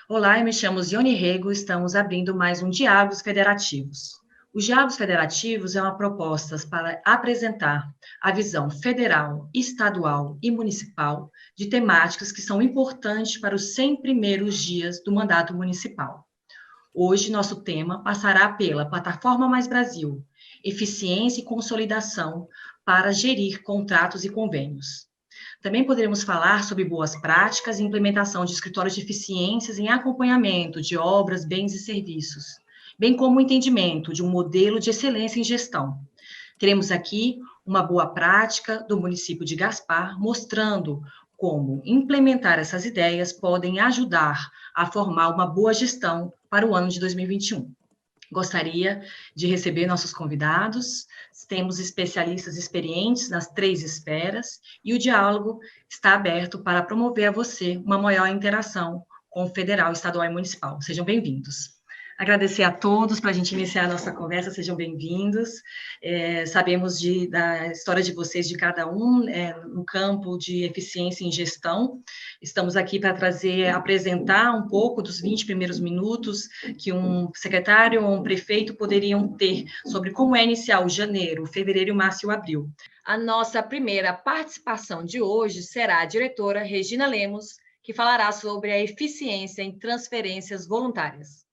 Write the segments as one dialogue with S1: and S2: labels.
S1: Olá, eu me chamo Zione Rego, estamos abrindo mais um Diálogos Federativos. Os Diálogos Federativos é uma proposta para apresentar a visão federal, estadual e municipal de temáticas que são importantes para os 100 primeiros dias do mandato municipal. Hoje, nosso tema passará pela Plataforma Mais Brasil, eficiência e consolidação para gerir contratos e convênios. Também poderemos falar sobre boas práticas e implementação de escritórios de eficiências em acompanhamento de obras, bens e serviços, bem como o entendimento de um modelo de excelência em gestão. Teremos aqui uma boa prática do município de Gaspar, mostrando como implementar essas ideias podem ajudar a formar uma boa gestão para o ano de 2021. Gostaria de receber nossos convidados. Temos especialistas experientes nas 3 esferas e o diálogo está aberto para promover a você uma maior interação com o federal, estadual e municipal. Sejam bem-vindos. Agradecer a todos para a gente iniciar a nossa conversa, sejam bem-vindos. Sabemos da história de vocês, de cada um, no campo de eficiência em gestão. Estamos aqui para apresentar um pouco dos 20 primeiros minutos que um secretário ou um prefeito poderiam ter sobre como é iniciar o janeiro, fevereiro, março e o abril. A nossa primeira participação de hoje será a diretora Regina Lemos, que falará sobre a eficiência em transferências voluntárias.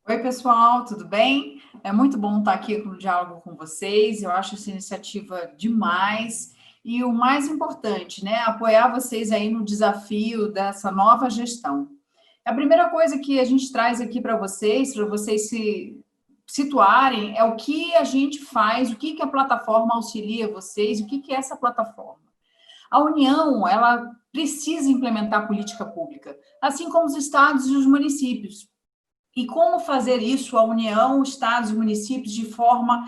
S2: Oi, pessoal, tudo bem? É muito bom estar aqui no diálogo com vocês. Eu acho essa iniciativa demais. E o mais importante, né, apoiar vocês aí no desafio dessa nova gestão. A primeira coisa que a gente traz aqui para vocês se situarem, é o que a gente faz, o que a plataforma auxilia vocês, o que é essa plataforma. A União, ela precisa implementar política pública, assim como os estados e os municípios. E como fazer isso, a União, estados e municípios, de forma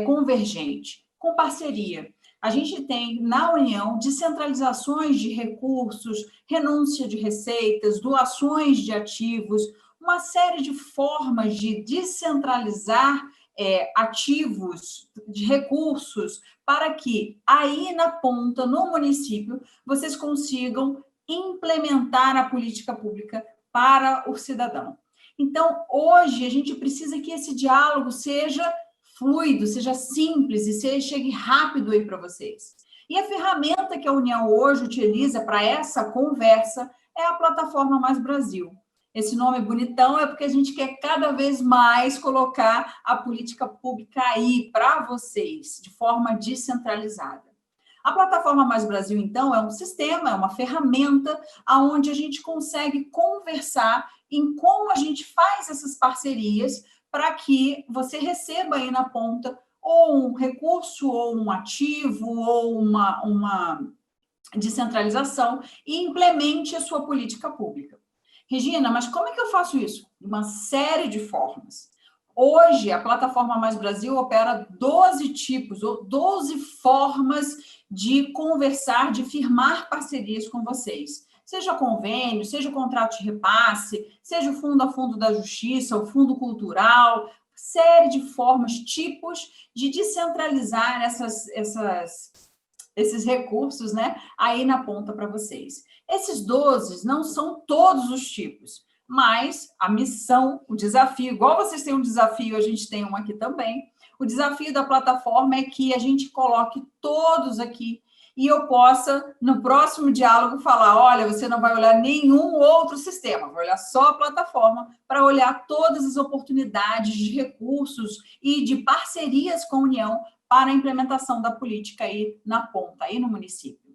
S2: convergente? Com parceria. A gente tem, na União, descentralizações de recursos, renúncia de receitas, doações de ativos, uma série de formas de descentralizar ativos, de recursos, para que aí na ponta, no município, vocês consigam implementar a política pública para o cidadão. Então, hoje, a gente precisa que esse diálogo seja fluido, seja simples e chegue rápido aí para vocês. E a ferramenta que a União hoje utiliza para essa conversa é a Plataforma Mais Brasil. Esse nome bonitão é porque a gente quer cada vez mais colocar a política pública aí para vocês, de forma descentralizada. A Plataforma Mais Brasil, então, é um sistema, é uma ferramenta onde a gente consegue conversar em como a gente faz essas parcerias para que você receba aí na ponta ou um recurso, ou um ativo, ou uma descentralização e implemente a sua política pública. Regina, mas como é que eu faço isso? Uma série de formas. Hoje, a Plataforma Mais Brasil opera 12 tipos, ou 12 formas de conversar, de firmar parcerias com vocês. Seja convênio, seja contrato de repasse, seja o fundo a fundo da justiça, o fundo cultural, série de formas, tipos de descentralizar esses recursos, né, aí na ponta para vocês. Esses 12 não são todos os tipos, mas a missão, o desafio, igual vocês têm um desafio, a gente tem um aqui também. O desafio da plataforma é que a gente coloque todos aqui e eu possa, no próximo diálogo, falar, olha, você não vai olhar nenhum outro sistema, vai olhar só a plataforma para olhar todas as oportunidades de recursos e de parcerias com a União para a implementação da política aí na ponta, aí no município.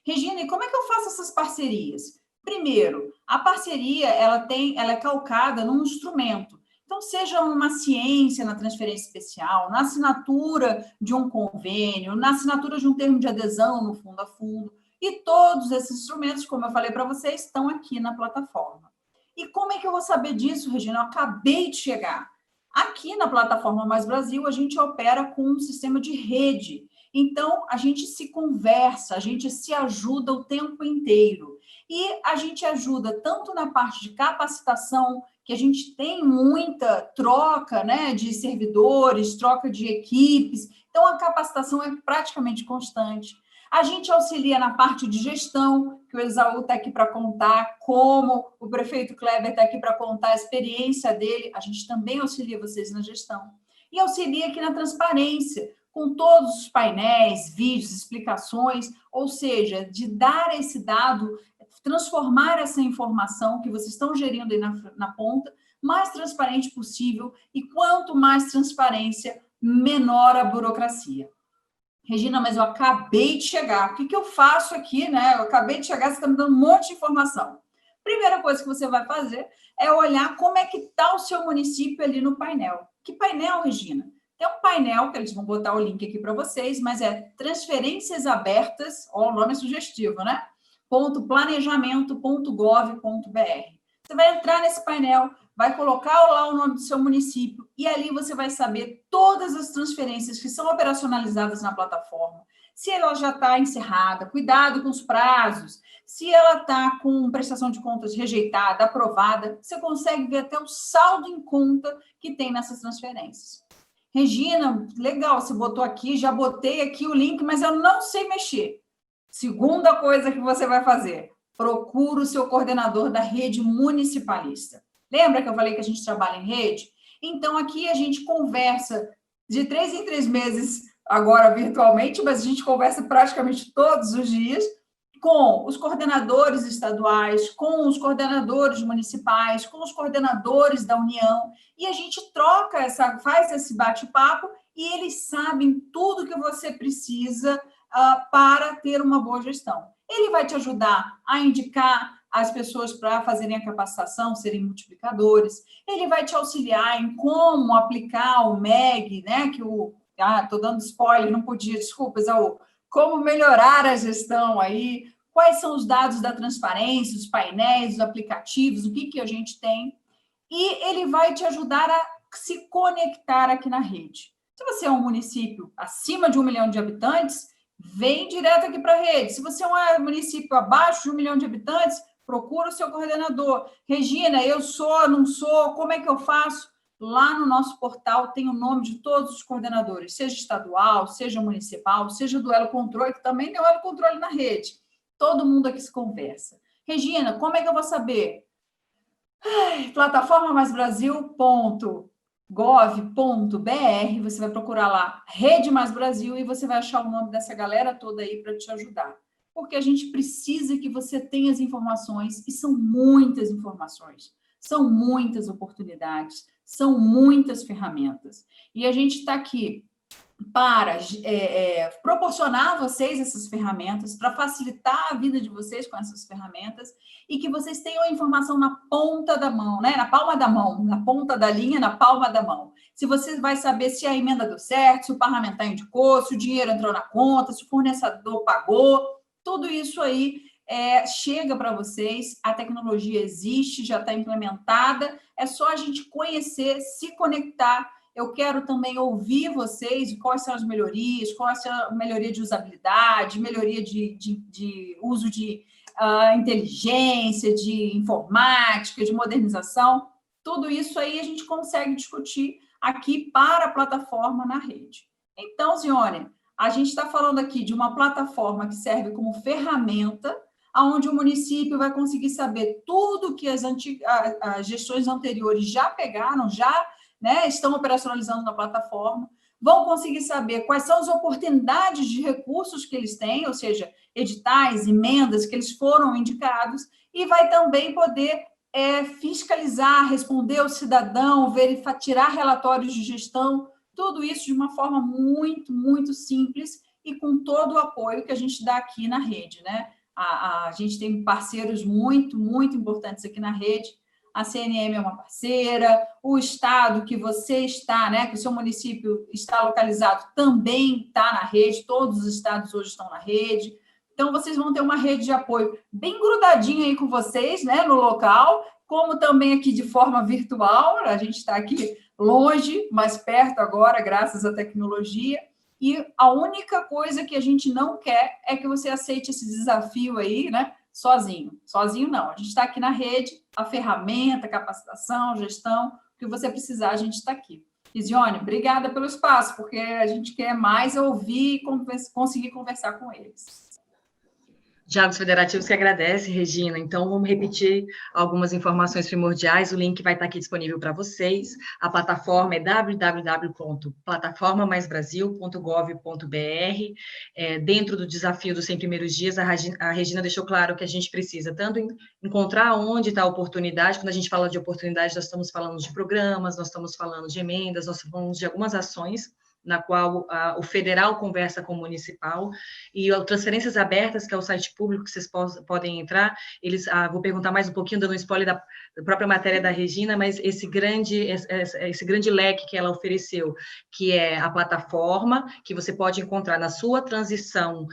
S2: Regina, e como é que eu faço essas parcerias? Primeiro, a parceria ela é calcada num instrumento. Então, seja uma ciência na transferência especial, na assinatura de um convênio, na assinatura de um termo de adesão no fundo a fundo, e todos esses instrumentos, como eu falei para vocês, estão aqui na plataforma. E como é que eu vou saber disso, Regina? Eu acabei de chegar. Aqui na Plataforma Mais Brasil, a gente opera com um sistema de rede. Então, a gente se conversa, a gente se ajuda o tempo inteiro. E a gente ajuda tanto na parte de capacitação, que a gente tem muita troca, né, de servidores, troca de equipes. Então, a capacitação é praticamente constante. A gente auxilia na parte de gestão, que o Esaú está aqui para contar, como o prefeito Kleber está aqui para contar a experiência dele. A gente também auxilia vocês na gestão. E auxilia aqui na transparência, com todos os painéis, vídeos, explicações, ou seja, de dar esse dado, transformar essa informação que vocês estão gerindo aí na ponta, mais transparente possível, e quanto mais transparência, menor a burocracia. Regina, mas eu acabei de chegar. O que eu faço aqui, né? Eu acabei de chegar, você está me dando um monte de informação. Primeira coisa que você vai fazer é olhar como é que está o seu município ali no painel. Que painel, Regina? Tem um painel, que eles vão botar o link aqui para vocês, mas é transferências abertas, ó, o nome é sugestivo, né? .planejamento.gov.br. Você vai entrar nesse painel, vai colocar lá o nome do seu município e ali você vai saber todas as transferências que são operacionalizadas na plataforma. Se ela já está encerrada, cuidado com os prazos. Se ela está com prestação de contas rejeitada, aprovada, você consegue ver até o saldo em conta que tem nessas transferências. Regina, legal, você botou aqui, já botei aqui o link, mas eu não sei mexer. Segunda coisa que você vai fazer, procura o seu coordenador da rede municipalista. Lembra que eu falei que a gente trabalha em rede? Então, aqui a gente conversa de 3 em 3 meses, agora virtualmente, mas a gente conversa praticamente todos os dias com os coordenadores estaduais, com os coordenadores municipais, com os coordenadores da União, e a gente troca faz esse bate-papo e eles sabem tudo que você precisa para ter uma boa gestão. Ele vai te ajudar a indicar as pessoas para fazerem a capacitação, serem multiplicadores. Ele vai te auxiliar em como aplicar o MEG, né? Estou dando spoiler, não podia, desculpa, Esaú. Como melhorar a gestão aí, quais são os dados da transparência, os painéis, os aplicativos, o que a gente tem. E ele vai te ajudar a se conectar aqui na rede. Se você é um município acima de 1 milhão de habitantes, vem direto aqui para a rede. Se você é um município abaixo de 1 milhão de habitantes, procura o seu coordenador. Regina, eu sou, não sou, como é que eu faço? Lá no nosso portal tem o nome de todos os coordenadores, seja estadual, seja municipal, seja do Elo Controle, que também tem o Elo Controle na rede. Todo mundo aqui se conversa. Regina, como é que eu vou saber? plataformamasbrasil.gov.br, você vai procurar lá Rede Mais Brasil e você vai achar o nome dessa galera toda aí para te ajudar. Porque a gente precisa que você tenha as informações, e são muitas informações, são muitas oportunidades, são muitas ferramentas. E a gente está aqui para proporcionar a vocês essas ferramentas, para facilitar a vida de vocês com essas ferramentas e que vocês tenham a informação na ponta da mão, né? Na palma da mão, na ponta da linha, na palma da mão. Se você vai saber se a emenda deu certo, se o parlamentar indicou, se o dinheiro entrou na conta, se o fornecedor pagou, tudo isso aí chega para vocês, a tecnologia existe, já está implementada, é só a gente conhecer, se conectar. Eu quero também ouvir vocês, quais são as melhorias, qual é a melhoria de usabilidade, melhoria de uso de inteligência, de informática, de modernização. Tudo isso aí a gente consegue discutir aqui para a plataforma na rede. Então, Zione, a gente está falando aqui de uma plataforma que serve como ferramenta, onde o município vai conseguir saber tudo que as gestões anteriores já pegaram, estão operacionalizando na plataforma, vão conseguir saber quais são as oportunidades de recursos que eles têm, ou seja, editais, emendas que eles foram indicados, e vai também poder fiscalizar, responder ao cidadão, tirar relatórios de gestão, tudo isso de uma forma muito, muito simples e com todo o apoio que a gente dá aqui na rede, né? A gente tem parceiros muito, muito importantes aqui na rede. A CNM é uma parceira, o estado que você está, né, que o seu município está localizado, também está na rede, todos os estados hoje estão na rede. Então, vocês vão ter uma rede de apoio bem grudadinha aí com vocês, né, no local, como também aqui de forma virtual. A gente está aqui longe, mais perto agora, graças à tecnologia. E a única coisa que a gente não quer é que você aceite esse desafio aí, né, sozinho. Sozinho não. A gente está aqui na rede, a ferramenta, capacitação, gestão, o que você precisar, a gente está aqui. Isione, obrigada pelo espaço, porque a gente quer mais ouvir e conseguir conversar com eles.
S1: Diálogos Federativos que agradece, Regina. Então, vamos repetir algumas informações primordiais. O link vai estar aqui disponível para vocês. A plataforma é www.plataformamaisbrasil.gov.br. Dentro do desafio dos 100 primeiros dias, a Regina deixou claro que a gente precisa tanto encontrar onde está a oportunidade. Quando a gente fala de oportunidade, nós estamos falando de programas, nós estamos falando de emendas, nós falamos de algumas ações na qual o federal conversa com o municipal, e o Transferências Abertas, que é o site público que vocês podem entrar, vou perguntar mais um pouquinho, dando um spoiler da própria matéria da Regina, mas esse grande leque que ela ofereceu, que é a plataforma, que você pode encontrar na sua transição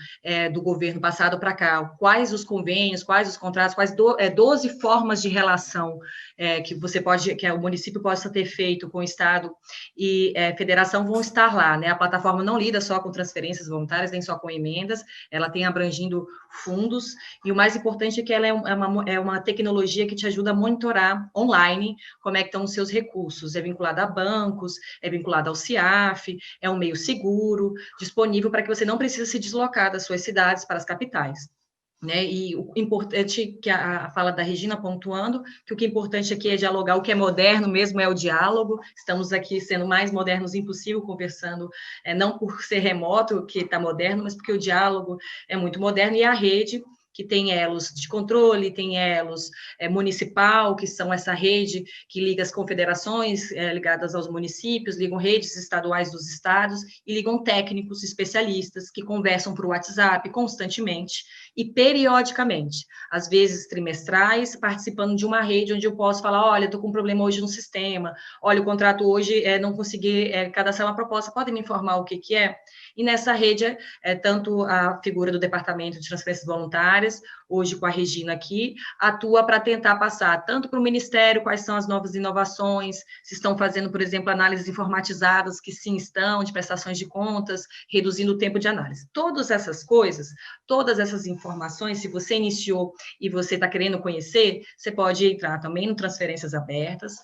S1: do governo passado para cá, quais os convênios, quais os contratos, quais 12 formas de relação que o município possa ter feito com o Estado e federação vão estar lá, né? A plataforma não lida só com transferências voluntárias, nem só com emendas, ela tem abrangindo fundos, e o mais importante é que ela é uma tecnologia que te ajuda a monitorar online como é que estão os seus recursos, é vinculada a bancos, é vinculada ao CIAF, é um meio seguro, disponível para que você não precise se deslocar das suas cidades para as capitais. Né? E o importante, que a fala da Regina pontuando, que o que é importante aqui é dialogar, o que é moderno mesmo é o diálogo, estamos aqui sendo mais modernos impossível, conversando, não por ser remoto que está moderno, mas porque o diálogo é muito moderno, e a rede, que tem elos de controle, tem elos municipal, que são essa rede que liga as confederações ligadas aos municípios, ligam redes estaduais dos estados, e ligam técnicos especialistas que conversam por WhatsApp constantemente, e periodicamente, às vezes trimestrais, participando de uma rede onde eu posso falar, olha, estou com um problema hoje no sistema, olha, o contrato hoje não consegui cadastrar uma proposta, podem me informar o que é? E nessa rede, tanto a figura do Departamento de Transferências Voluntárias, hoje com a Regina aqui, atua para tentar passar tanto para o Ministério quais são as novas inovações, se estão fazendo, por exemplo, análises informatizadas, que sim estão, de prestações de contas, reduzindo o tempo de análise. Todas essas coisas, todas essas informações, se você iniciou e você está querendo conhecer, você pode entrar também no Transferências Abertas,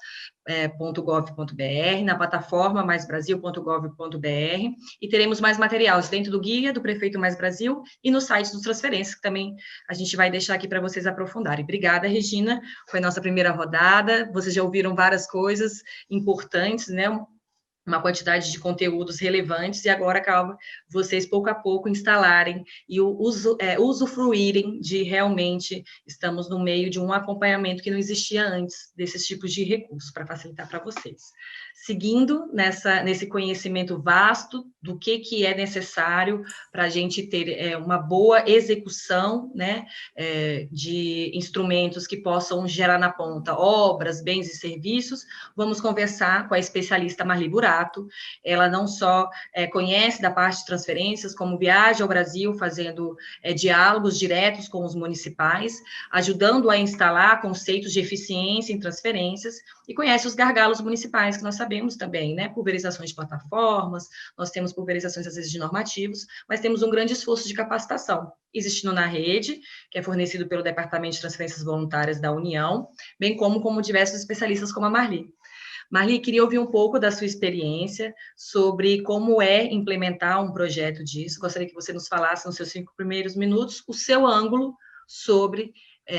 S1: .gov.br, na plataforma maisbrasil.gov.br, e teremos mais materiais dentro do guia do Prefeito Mais Brasil e no site dos Transferências, que também a gente vai deixar aqui para vocês aprofundarem. Obrigada, Regina, foi a nossa primeira rodada, vocês já ouviram várias coisas importantes, né? Uma quantidade de conteúdos relevantes, e agora cabe vocês, pouco a pouco, instalarem e usufruírem de realmente estamos no meio de um acompanhamento que não existia antes desses tipos de recursos, para facilitar para vocês. Seguindo nesse conhecimento vasto do que é necessário para a gente ter uma boa execução, né, de instrumentos que possam gerar na ponta obras, bens e serviços, vamos conversar com a especialista Marli Burato. Ela não só conhece da parte de transferências, como viaja ao Brasil fazendo diálogos diretos com os municipais, ajudando a instalar conceitos de eficiência em transferências, e conhece os gargalos municipais, que nós sabemos também, né? Pulverizações de plataformas, nós temos pulverizações, às vezes, de normativos, mas temos um grande esforço de capacitação, existindo na rede, que é fornecido pelo Departamento de Transferências Voluntárias da União, bem como diversos especialistas como a Marli. Marli, queria ouvir um pouco da sua experiência sobre como é implementar um projeto disso. Gostaria que você nos falasse, nos seus 5 primeiros minutos, o seu ângulo sobre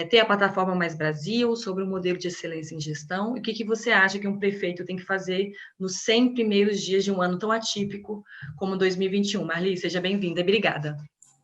S1: ter a plataforma Mais Brasil, sobre o modelo de excelência em gestão, e o que você acha que um prefeito tem que fazer nos 100 primeiros dias de um ano tão atípico como 2021. Marli, seja bem-vinda e obrigada.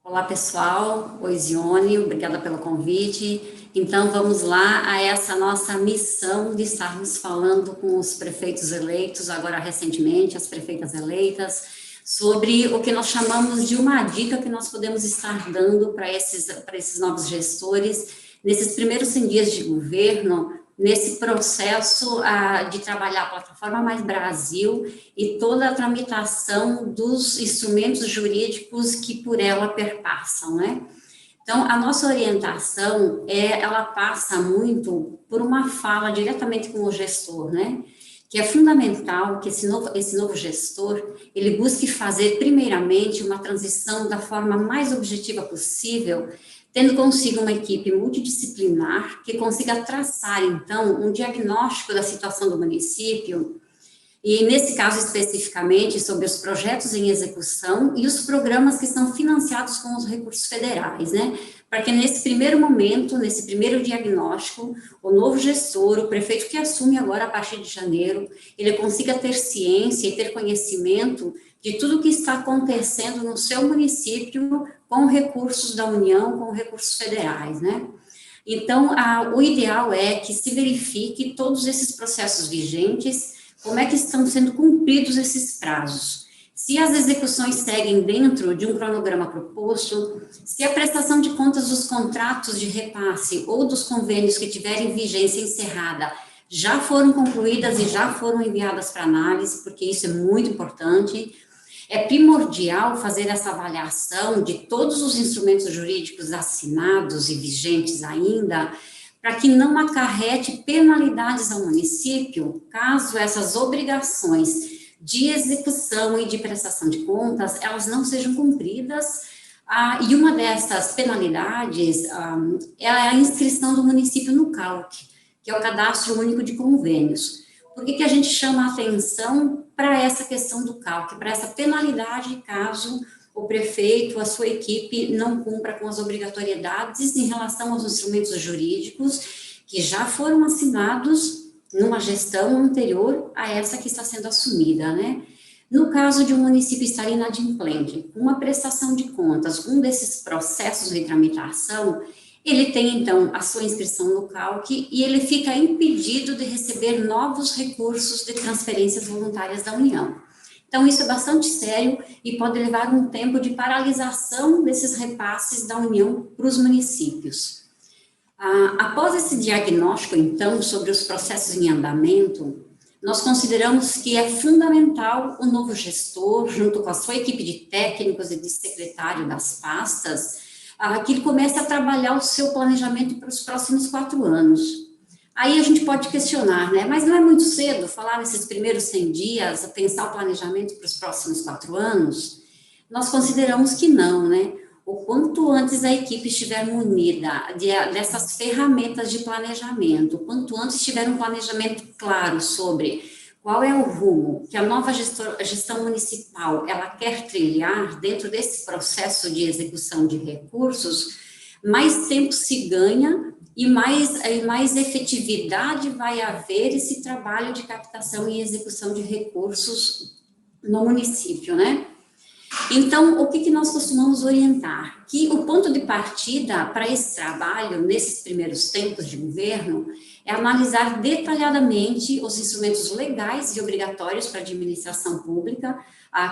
S3: Olá, pessoal. Oi, Zione, obrigada pelo convite. Então, vamos lá a essa nossa missão de estarmos falando com os prefeitos eleitos, agora recentemente, as prefeitas eleitas, sobre o que nós chamamos de uma dica que nós podemos estar dando para esses novos gestores, nesses primeiros 100 dias de governo, nesse processo de trabalhar a plataforma Mais Brasil e toda a tramitação dos instrumentos jurídicos que por ela perpassam, né? Então, a nossa orientação, ela passa muito por uma fala diretamente com o gestor, né? Que é fundamental que esse novo gestor, ele busque fazer, primeiramente, uma transição da forma mais objetiva possível, tendo consigo uma equipe multidisciplinar que consiga traçar, então, um diagnóstico da situação do município E, nesse caso especificamente, sobre os projetos em execução e os programas que são financiados com os recursos federais, né? Para que nesse primeiro momento, nesse primeiro diagnóstico, o novo gestor, o prefeito que assume agora a partir de janeiro, ele consiga ter ciência e ter conhecimento de tudo o que está acontecendo no seu município com recursos da União, com recursos federais, né? Então, o ideal é que se verifique todos esses processos vigentes, como é que estão sendo cumpridos esses prazos. Se as execuções seguem dentro de um cronograma proposto, se a prestação de contas dos contratos de repasse ou dos convênios que tiverem vigência encerrada já foram concluídas e já foram enviadas para análise, porque isso é muito importante. É primordial fazer essa avaliação de todos os instrumentos jurídicos assinados e vigentes ainda, para que não acarrete penalidades ao município, caso essas obrigações de execução e de prestação de contas, elas não sejam cumpridas, e uma dessas penalidades é a inscrição do município no CALC, que é o Cadastro Único de Convênios. Por que a gente chama a atenção para essa questão do CALC, para essa penalidade caso o prefeito, a sua equipe, não cumpra com as obrigatoriedades em relação aos instrumentos jurídicos que já foram assinados numa gestão anterior a essa que está sendo assumida, né? No caso de um município estar inadimplente, uma prestação de contas, um desses processos de tramitação, ele tem, então, a sua inscrição no CALC e ele fica impedido de receber novos recursos de transferências voluntárias da União. Então, isso é bastante sério e pode levar um tempo de paralisação desses repasses da União para os municípios. Após esse diagnóstico, então, sobre os processos em andamento, nós consideramos que é fundamental o novo gestor, junto com a sua equipe de técnicos e de secretário das pastas, que ele comece a trabalhar o seu planejamento para os próximos 4 anos. Aí a gente pode questionar, né? Mas não é muito cedo falar nesses primeiros 100 dias, a pensar o planejamento para os próximos 4 anos? Nós consideramos que não, né? O quanto antes a equipe estiver munida dessas ferramentas de planejamento, o quanto antes tiver um planejamento claro sobre qual é o rumo que a nova gestão municipal ela quer trilhar dentro desse processo de execução de recursos, mais tempo se ganha e mais efetividade vai haver esse trabalho de captação e execução de recursos no município, né? Então, o que nós costumamos orientar? Que o ponto de partida para esse trabalho, nesses primeiros tempos de governo, é analisar detalhadamente os instrumentos legais e obrigatórios para a administração pública,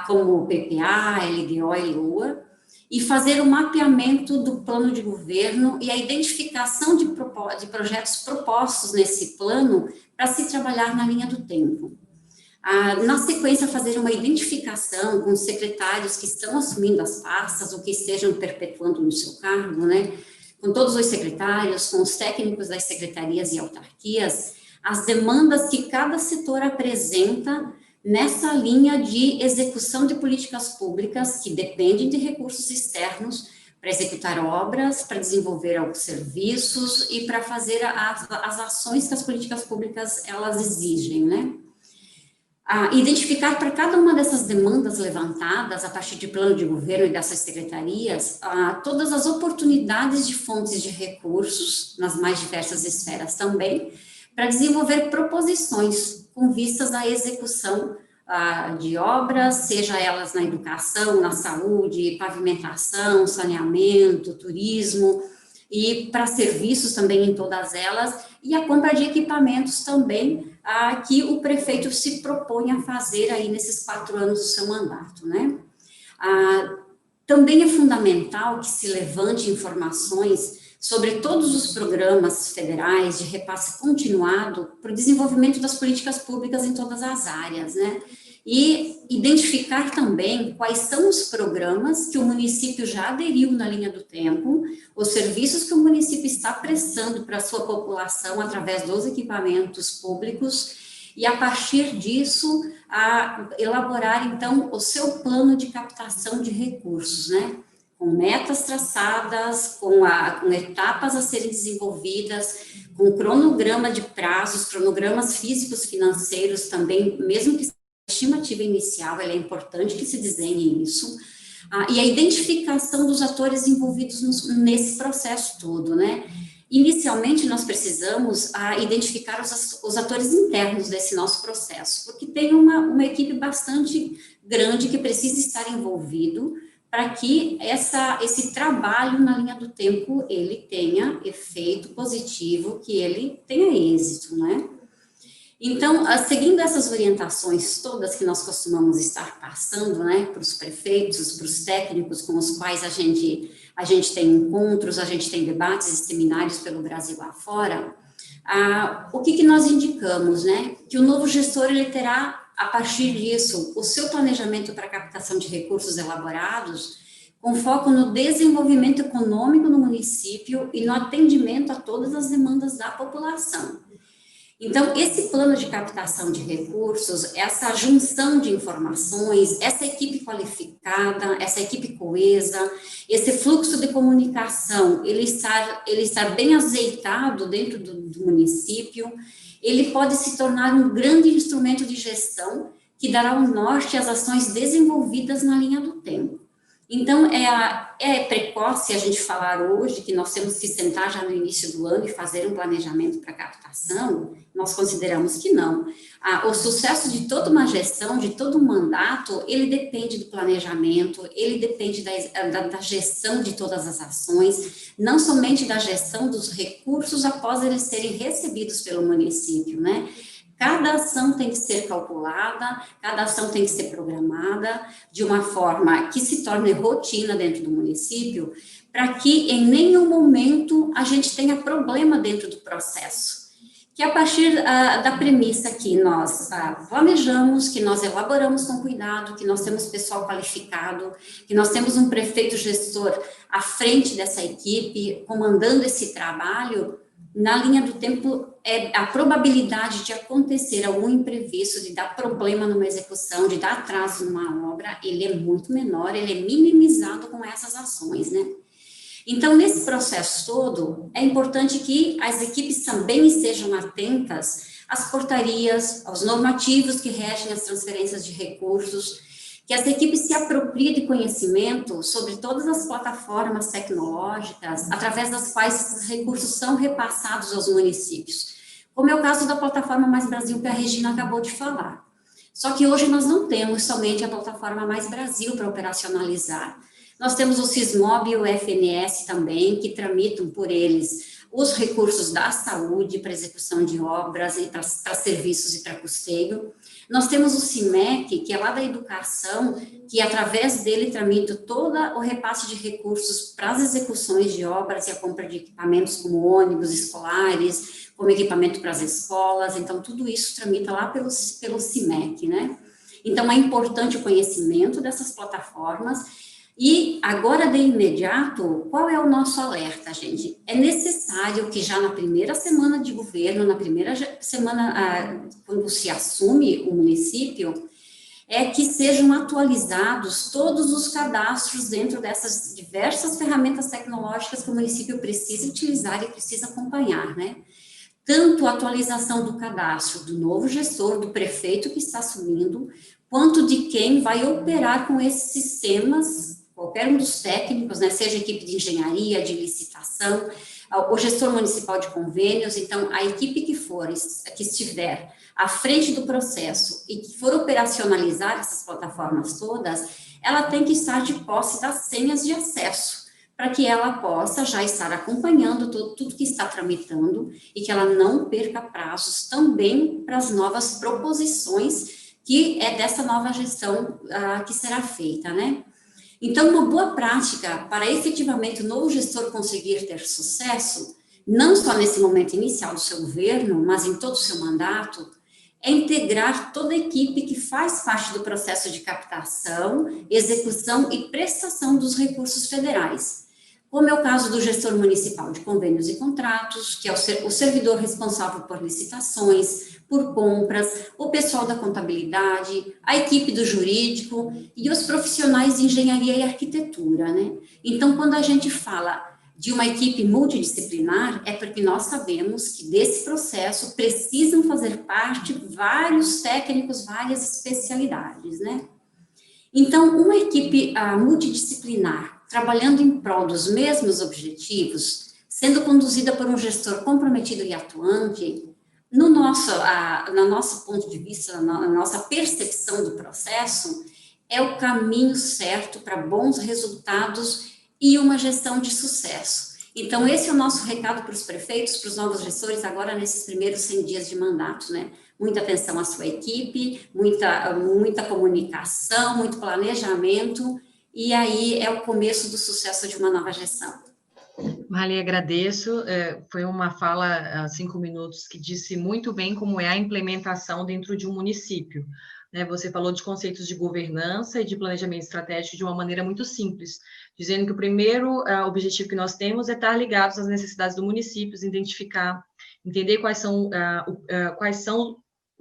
S3: como o PPA, LDO e LOA, e fazer o mapeamento do plano de governo e a identificação de projetos propostos nesse plano para se trabalhar na linha do tempo. Na sequência, fazer uma identificação com os secretários que estão assumindo as pastas ou que estejam perpetuando no seu cargo, né? Com todos os secretários, com os técnicos das secretarias e autarquias, as demandas que cada setor apresenta nessa linha de execução de políticas públicas que dependem de recursos externos para executar obras, para desenvolver alguns serviços e para fazer as ações que as políticas públicas elas exigem, né? Identificar para cada uma dessas demandas levantadas a partir de plano de governo e dessas secretarias, todas as oportunidades de fontes de recursos, nas mais diversas esferas também, para desenvolver proposições com vistas à execução de obras, seja elas na educação, na saúde, pavimentação, saneamento, turismo, e para serviços também em todas elas, e a compra de equipamentos também, que o prefeito se propõe a fazer aí nesses 4 anos do seu mandato, né? Também é fundamental que se levante informações sobre todos os programas federais de repasse continuado para o desenvolvimento das políticas públicas em todas as áreas, né? E identificar também quais são os programas que o município já aderiu na linha do tempo, os serviços que o município está prestando para a sua população através dos equipamentos públicos, e a partir disso, elaborar então o seu plano de captação de recursos, né? Com metas traçadas, com etapas a serem desenvolvidas, com cronograma de prazos, cronogramas físicos, financeiros também, mesmo que estimativa inicial, ela é importante que se desenhe isso, e a identificação dos atores envolvidos nesse processo todo, né? Inicialmente, nós precisamos identificar os atores internos desse nosso processo, porque tem uma equipe bastante grande que precisa estar envolvido para que esse trabalho na linha do tempo, ele tenha efeito positivo, que ele tenha êxito, né? Então, seguindo essas orientações todas que nós costumamos estar passando, né, para os prefeitos, para os técnicos com os quais a gente tem encontros, a gente tem debates e seminários pelo Brasil afora, o que nós indicamos, né? Que o novo gestor, ele terá, a partir disso, o seu planejamento para captação de recursos elaborados, com foco no desenvolvimento econômico no município e no atendimento a todas as demandas da população. Então, esse plano de captação de recursos, essa junção de informações, essa equipe qualificada, essa equipe coesa, esse fluxo de comunicação, ele estar bem azeitado dentro do município, ele pode se tornar um grande instrumento de gestão que dará um norte às ações desenvolvidas na linha do tempo. Então, é precoce a gente falar hoje que nós temos que sentar já no início do ano e fazer um planejamento para captação. Nós consideramos que não. O sucesso de toda uma gestão, de todo um mandato, ele depende do planejamento, ele depende da gestão de todas as ações, não somente da gestão dos recursos após eles serem recebidos pelo município, né? Cada ação tem que ser calculada, cada ação tem que ser programada de uma forma que se torne rotina dentro do município, para que em nenhum momento a gente tenha problema dentro do processo. Que a partir da premissa que nós planejamos, que nós elaboramos com cuidado, que nós temos pessoal qualificado, que nós temos um prefeito gestor à frente dessa equipe, comandando esse trabalho, na linha do tempo, a probabilidade de acontecer algum imprevisto, de dar problema numa execução, de dar atraso numa obra, ele é muito menor, ele é minimizado com essas ações, né? Então, nesse processo todo, é importante que as equipes também estejam atentas às portarias, aos normativos que regem as transferências de recursos, que as equipes se apropriem de conhecimento sobre todas as plataformas tecnológicas através das quais esses recursos são repassados aos municípios, como é o caso da plataforma Mais Brasil, que a Regina acabou de falar. Só que hoje nós não temos somente a plataforma Mais Brasil para operacionalizar. Nós temos o Sismob e o FNS também, que tramitam por eles os recursos da saúde para execução de obras, e para serviços e para custeio. Nós temos o CIMEC, que é lá da educação, que através dele tramita todo o repasse de recursos para as execuções de obras e a compra de equipamentos como ônibus escolares, como equipamento para as escolas. Então, tudo isso tramita lá pelo CIMEC, né? Então, é importante o conhecimento dessas plataformas. E agora, de imediato, qual é o nosso alerta, gente? É necessário que já na primeira semana de governo, na primeira semana, quando se assume o município, que sejam atualizados todos os cadastros dentro dessas diversas ferramentas tecnológicas que o município precisa utilizar e precisa acompanhar, né? Tanto a atualização do cadastro do novo gestor, do prefeito que está assumindo, quanto de quem vai operar com esses sistemas, qualquer um dos técnicos, né, seja equipe de engenharia, de licitação, o gestor municipal de convênios. Então, a equipe que estiver à frente do processo e que for operacionalizar essas plataformas todas, ela tem que estar de posse das senhas de acesso, para que ela possa já estar acompanhando tudo que está tramitando e que ela não perca prazos também para as novas proposições que é dessa nova gestão que será feita, né? Então, uma boa prática para efetivamente o novo gestor conseguir ter sucesso, não só nesse momento inicial do seu governo, mas em todo o seu mandato, é integrar toda a equipe que faz parte do processo de captação, execução e prestação dos recursos federais, como é o caso do gestor municipal de convênios e contratos, que é o servidor responsável por licitações, por compras, o pessoal da contabilidade, a equipe do jurídico e os profissionais de engenharia e arquitetura, né? Então, quando a gente fala de uma equipe multidisciplinar é porque nós sabemos que desse processo precisam fazer parte vários técnicos, várias especialidades, né? Então, uma equipe multidisciplinar, trabalhando em prol dos mesmos objetivos, sendo conduzida por um gestor comprometido e atuante, no nosso ponto de vista, na nossa percepção do processo, é o caminho certo para bons resultados e uma gestão de sucesso. Então, esse é o nosso recado para os prefeitos, para os novos gestores, agora nesses primeiros 100 dias de mandato, né? Muita atenção à sua equipe, muita comunicação, muito planejamento, e aí é o começo do sucesso de uma nova gestão.
S1: Marli, agradeço. Foi uma fala, 5 minutos, que disse muito bem como é a implementação dentro de um município. Né? Você falou de conceitos de governança e de planejamento estratégico de uma maneira muito simples, dizendo que o primeiro objetivo que nós temos é estar ligados às necessidades do município, identificar, entender quais são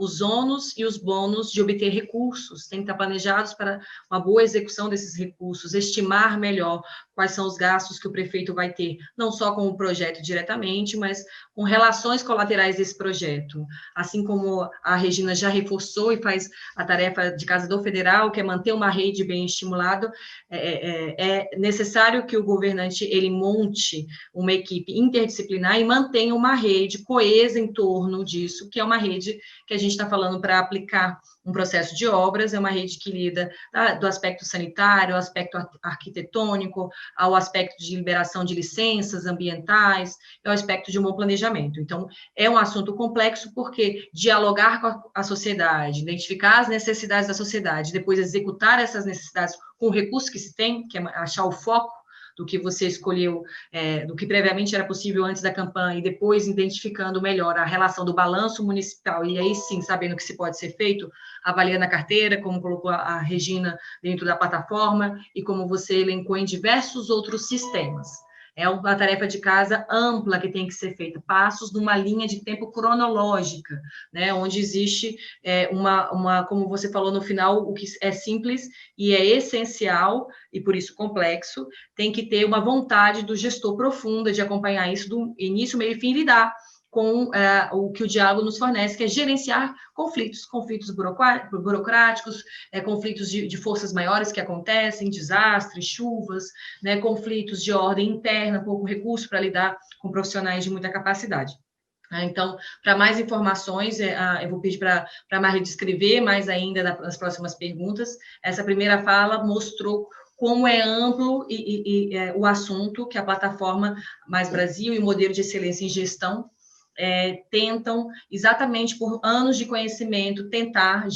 S1: os ônus e os bônus de obter recursos, tem que estar planejados para uma boa execução desses recursos, estimar melhor quais são os gastos que o prefeito vai ter, não só com o projeto diretamente, mas com relações colaterais desse projeto. Assim como a Regina já reforçou e faz a tarefa de Casa do Federal, que é manter uma rede bem estimulada, é necessário que o governante ele monte uma equipe interdisciplinar e mantenha uma rede coesa em torno disso, que é uma rede que a gente está falando para aplicar um processo de obras, é uma rede que lida do aspecto sanitário, ao aspecto arquitetônico, ao aspecto de liberação de licenças ambientais, ao aspecto de um bom planejamento. Então, é um assunto complexo porque dialogar com a sociedade, identificar as necessidades da sociedade, depois executar essas necessidades com o recurso que se tem, que é achar o foco do que você escolheu, do que previamente era possível antes da campanha, e depois identificando melhor a relação do balanço municipal, e aí sim, sabendo o que se pode ser feito, avaliando a carteira, como colocou a Regina dentro da plataforma, e como você elencou em diversos outros sistemas. É uma tarefa de casa ampla que tem que ser feita, passos numa linha de tempo cronológica, né, onde existe como você falou no final, o que é simples e é essencial, e por isso complexo, tem que ter uma vontade do gestor profunda de acompanhar isso do início, meio e fim, e lidar com o que o diálogo nos fornece, que é gerenciar conflitos burocráticos, conflitos de forças maiores que acontecem, desastres, chuvas, né, conflitos de ordem interna, pouco recurso para lidar com profissionais de muita capacidade. Então, para mais informações, eu vou pedir para a Marli descrever mais ainda nas próximas perguntas. Essa primeira fala mostrou como é amplo o assunto que a plataforma Mais Brasil e o modelo de excelência em gestão tentam, exatamente por anos de conhecimento, tentar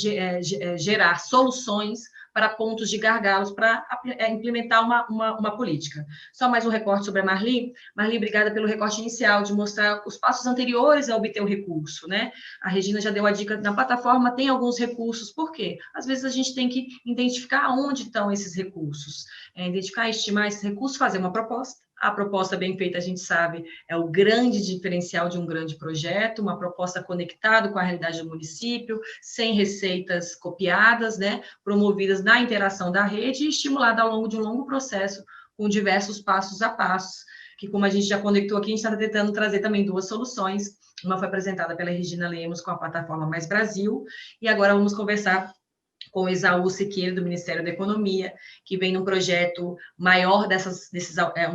S1: gerar soluções para pontos de gargalos, para implementar uma política. Só mais um recorte sobre a Marli. Marli, obrigada pelo recorte inicial, de mostrar os passos anteriores a obter o recurso, né? A Regina já deu a dica, na plataforma tem alguns recursos, por quê? Às vezes a gente tem que identificar onde estão esses recursos, identificar, estimar esses recursos, fazer uma proposta. A proposta bem feita, a gente sabe, é o grande diferencial de um grande projeto, uma proposta conectada com a realidade do município, sem receitas copiadas, né, promovidas na interação da rede e estimulada ao longo de um longo processo, com diversos passos a passos, que como a gente já conectou aqui, a gente está tentando trazer também 2 soluções. Uma foi apresentada pela Regina Lemos com a plataforma Mais Brasil, e agora vamos conversar com o Esaú Siqueira, do Ministério da Economia, que vem num projeto maior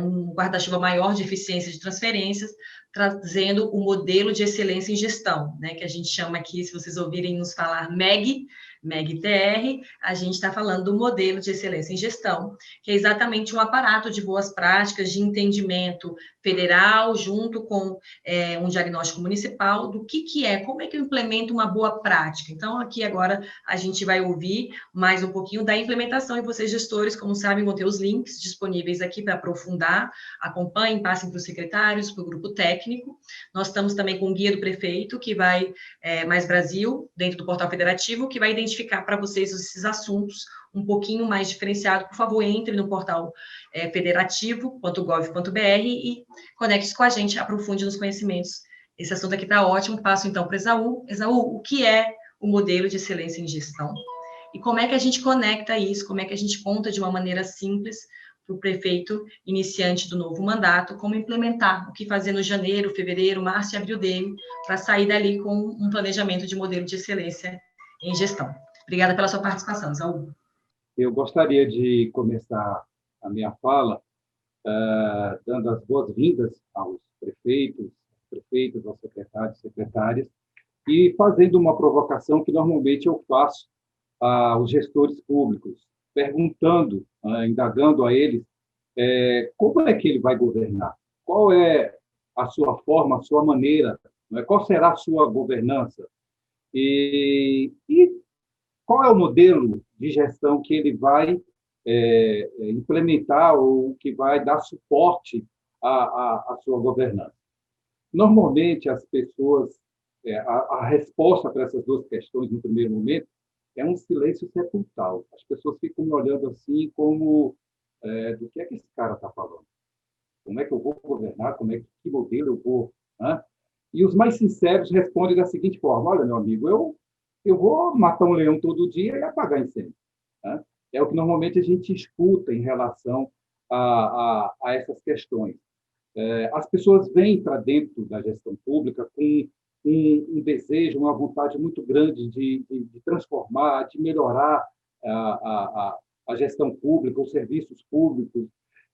S1: um guarda-chuva maior de eficiência de transferências, trazendo o modelo de excelência em gestão, né, que a gente chama aqui, se vocês ouvirem nos falar MEG-TR, a gente está falando do modelo de excelência em gestão, que é exatamente um aparato de boas práticas, de entendimento federal, junto com um diagnóstico municipal, do que é, como é que eu implemento uma boa prática. Então, aqui agora a gente vai ouvir mais um pouquinho da implementação, e vocês, gestores, como sabem, vão ter os links disponíveis aqui para aprofundar, acompanhem, passem para os secretários, para o grupo técnico. Nós estamos também com o guia do prefeito, que vai, Mais Brasil, dentro do portal federativo, que vai identificar para vocês esses assuntos um pouquinho mais diferenciado. Por favor, entre no portal federativo.gov.br e conecte-se com a gente, aprofunde nos conhecimentos. Esse assunto aqui está ótimo. Passo então para o Esaú. Esaú, o que é o modelo de excelência em gestão? E como é que a gente conecta isso? Como é que a gente conta de uma maneira simples para o prefeito iniciante do novo mandato, como implementar, o que fazer no janeiro, fevereiro, março e abril dele, para sair dali com um planejamento de modelo de excelência em gestão. Obrigada pela sua participação, Isaú.
S4: Eu gostaria de começar a minha fala dando as boas-vindas aos prefeitos, aos secretários, secretárias, e fazendo uma provocação que normalmente eu faço aos gestores públicos, perguntando, indagando a eles como é que ele vai governar, qual é a sua forma, a sua maneira, não é? Qual será a sua governança e qual é o modelo de gestão que ele vai implementar ou que vai dar suporte à sua governança. Normalmente, as pessoas, a resposta para essas duas questões, no primeiro momento, é um silêncio sepulcral. As pessoas ficam me olhando assim como, do que é que esse cara está falando? Como é que eu vou governar? Que modelo eu vou... Né? E os mais sinceros respondem da seguinte forma: olha, meu amigo, eu vou matar um leão todo dia e apagar incêndio. Né? É o que normalmente a gente escuta em relação a essas questões. As pessoas vêm para dentro da gestão pública com um desejo, uma vontade muito grande de transformar, de melhorar a gestão pública, os serviços públicos,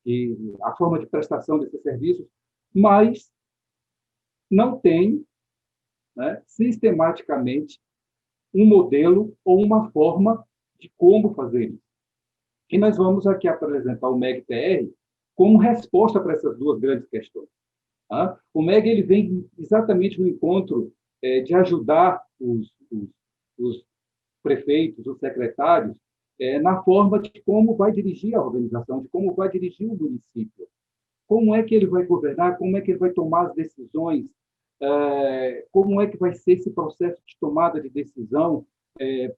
S4: e a forma de prestação desses serviços, mas não tem, né, sistematicamente um modelo ou uma forma de como fazer isso. E nós vamos aqui apresentar o MEG-TR como resposta para essas duas grandes questões. Tá? O MEG ele vem exatamente no encontro de ajudar os prefeitos, os secretários, na forma de como vai dirigir a organização, de como vai dirigir o município. Como é que ele vai governar, como é que ele vai tomar as decisões, como é que vai ser esse processo de tomada de decisão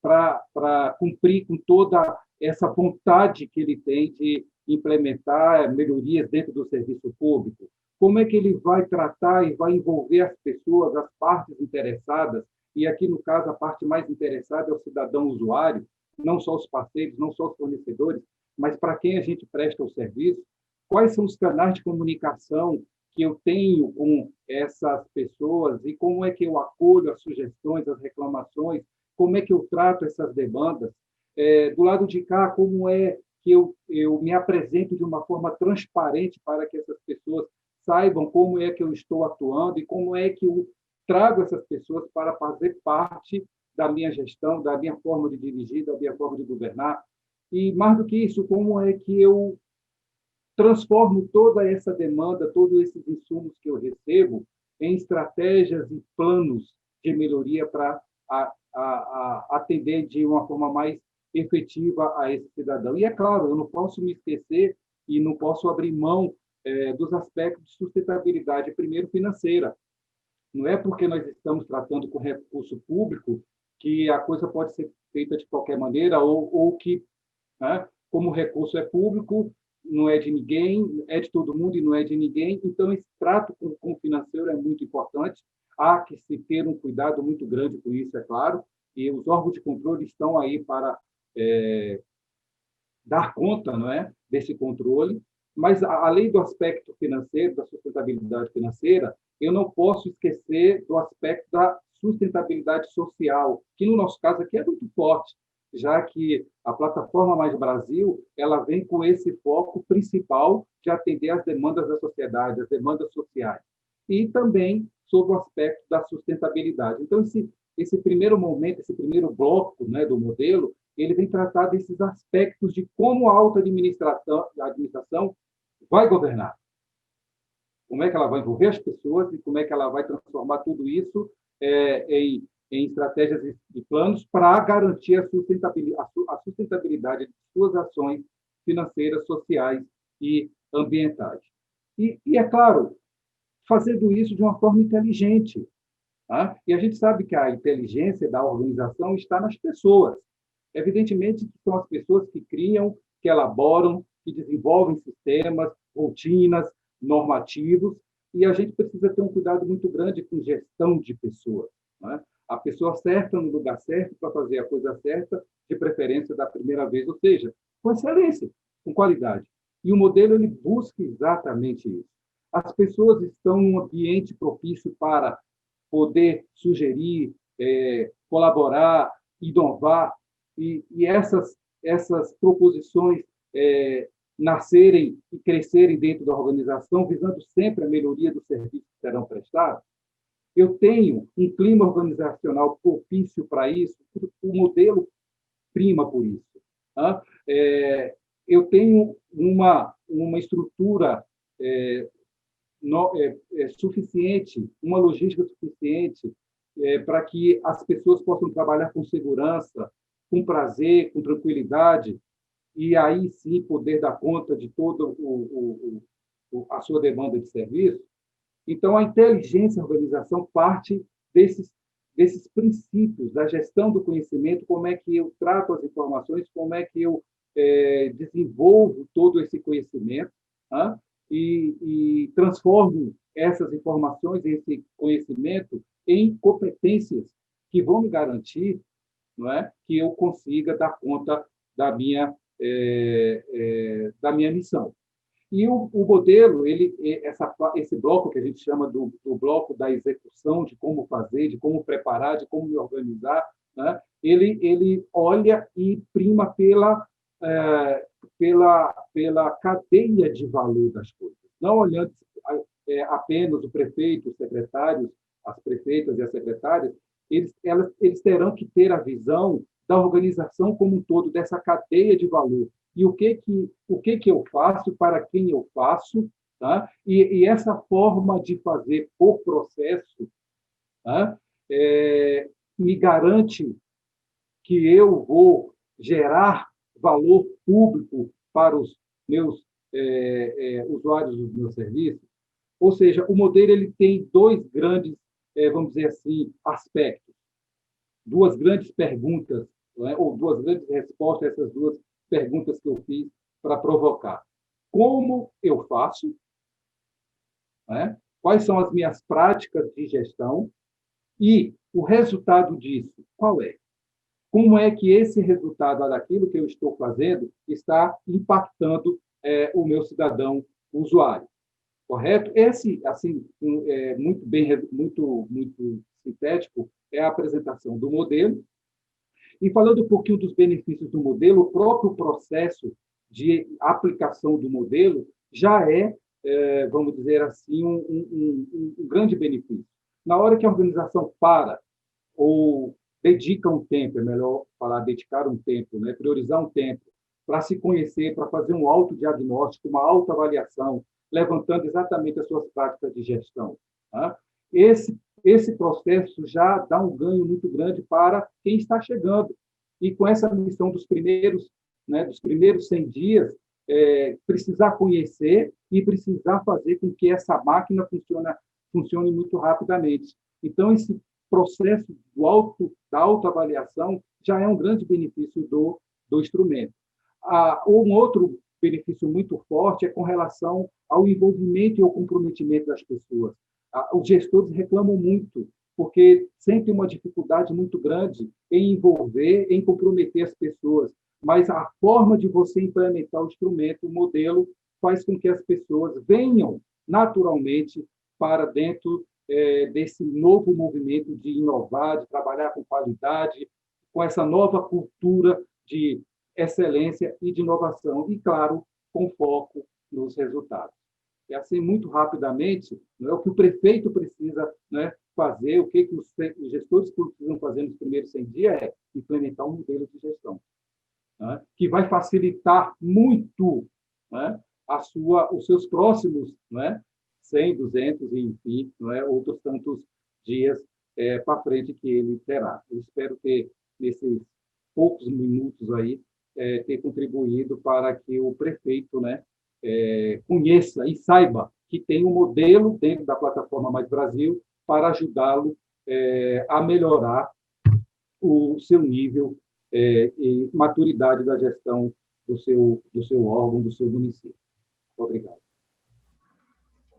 S4: para cumprir com toda essa vontade que ele tem de implementar melhorias dentro do serviço público. Como é que ele vai tratar e vai envolver as pessoas, as partes interessadas, e aqui, no caso, a parte mais interessada é o cidadão usuário, não só os parceiros, não só os fornecedores, mas para quem a gente presta o serviço. Quais são os canais de comunicação que eu tenho com essas pessoas e como é que eu acolho as sugestões, as reclamações, como é que eu trato essas demandas. Do lado de cá, como é que eu me apresento de uma forma transparente para que essas pessoas saibam como é que eu estou atuando e como é que eu trago essas pessoas para fazer parte da minha gestão, da minha forma de dirigir, da minha forma de governar. E, mais do que isso, como é que eu transformo toda essa demanda, todos esses insumos que eu recebo em estratégias e planos de melhoria para atender de uma forma mais efetiva a esse cidadão. E, é claro, eu não posso me esquecer e não posso abrir mão dos aspectos de sustentabilidade, primeiro financeira. Não é porque nós estamos tratando com recurso público que a coisa pode ser feita de qualquer maneira ou que, né, como o recurso é público, não é de ninguém, é de todo mundo e não é de ninguém. Então, esse trato com o financeiro é muito importante. Há que se ter um cuidado muito grande com isso, é claro, e os órgãos de controle estão aí para dar conta, não é, desse controle. Mas, além do aspecto financeiro, da sustentabilidade financeira, eu não posso esquecer do aspecto da sustentabilidade social, que, no nosso caso aqui, é muito forte, já que a Plataforma Mais Brasil ela vem com esse foco principal de atender às demandas da sociedade, às demandas sociais, e também sobre o aspecto da sustentabilidade. Então, esse primeiro momento, esse primeiro bloco, né, do modelo, ele vem tratar desses aspectos de como a alta administração vai governar. Como é que ela vai envolver as pessoas e como é que ela vai transformar tudo isso em estratégias e planos para garantir a sustentabilidade de suas ações financeiras, sociais e ambientais. E é claro, fazendo isso de uma forma inteligente. Tá? E a gente sabe que a inteligência da organização está nas pessoas. Evidentemente que são as pessoas que criam, que elaboram, que desenvolvem sistemas, rotinas, normativos, e a gente precisa ter um cuidado muito grande com gestão de pessoas. Né? A pessoa certa no lugar certo para fazer a coisa certa, de preferência da primeira vez, ou seja, com excelência, com qualidade. E o modelo ele busca exatamente isso. As pessoas estão em um ambiente propício para poder sugerir, colaborar, inovar, e essas proposições nascerem e crescerem dentro da organização, visando sempre a melhoria dos serviços que serão prestados. Eu tenho um clima organizacional propício para isso, o modelo prima por isso. Tá? Eu tenho uma estrutura suficiente, uma logística suficiente para que as pessoas possam trabalhar com segurança, com prazer, com tranquilidade, e aí sim poder dar conta de toda a sua demanda de serviço. Então, a inteligência da organização parte desses princípios da gestão do conhecimento, como é que eu trato as informações, como é que eu desenvolvo todo esse conhecimento, tá? E transformo essas informações, esse conhecimento, em competências que vão me garantir, não é, que eu consiga dar conta da minha missão. E o modelo, esse bloco que a gente chama do bloco da execução, de como fazer, de como preparar, de como me organizar, né? Ele olha e prima pela cadeia de valor das coisas, não olhando apenas o prefeito, os secretários, as prefeitas e as secretárias, eles terão que ter a visão da organização como um todo, dessa cadeia de valor. E o que eu faço, para quem eu faço, tá? E essa forma de fazer por processo, tá? Me garante que eu vou gerar valor público para os meus usuários dos meus serviços. Ou seja, o modelo ele tem dois grandes, vamos dizer assim, aspectos, duas grandes perguntas, não é? Ou duas grandes respostas a essas duas perguntas que eu fiz para provocar. Como eu faço? Né? Quais são as minhas práticas de gestão? E o resultado disso, qual é? Como é que esse resultado daquilo que eu estou fazendo está impactando o meu cidadão usuário? Correto? Esse, assim, muito sintético, é a apresentação do modelo. E falando um pouquinho dos benefícios do modelo, o próprio processo de aplicação do modelo já vamos dizer assim, um grande benefício. Na hora que a organização para ou dedica um tempo, é melhor falar dedicar um tempo, né? Priorizar um tempo para se conhecer, para fazer um autodiagnóstico, uma autoavaliação, levantando exatamente as suas práticas de gestão. Tá? Esse processo já dá um ganho muito grande para quem está chegando. E com essa missão dos primeiros 100 dias, precisar conhecer e precisar fazer com que essa máquina funcione muito rapidamente. Então, esse processo da autoavaliação já é um grande benefício do instrumento. Um outro benefício muito forte é com relação ao envolvimento e ao comprometimento das pessoas. Os gestores reclamam muito, porque sentem uma dificuldade muito grande em envolver, em comprometer as pessoas. Mas a forma de você implementar o instrumento, o modelo, faz com que as pessoas venham naturalmente para dentro desse novo movimento de inovar, de trabalhar com qualidade, com essa nova cultura de excelência e de inovação, e, claro, com foco nos resultados. E assim, muito rapidamente, o que o prefeito precisa fazer, o que os gestores precisam fazer nos primeiros 100 dias é implementar um modelo de gestão, que vai facilitar muito os seus próximos 100, 200 e, enfim, outros tantos dias para frente que ele terá. Eu espero ter, nesses poucos minutos aí, ter contribuído para que o prefeito conheça e saiba que tem um modelo dentro da plataforma Mais Brasil para ajudá-lo a melhorar o seu nível e maturidade da gestão do seu órgão, do seu município. Obrigado.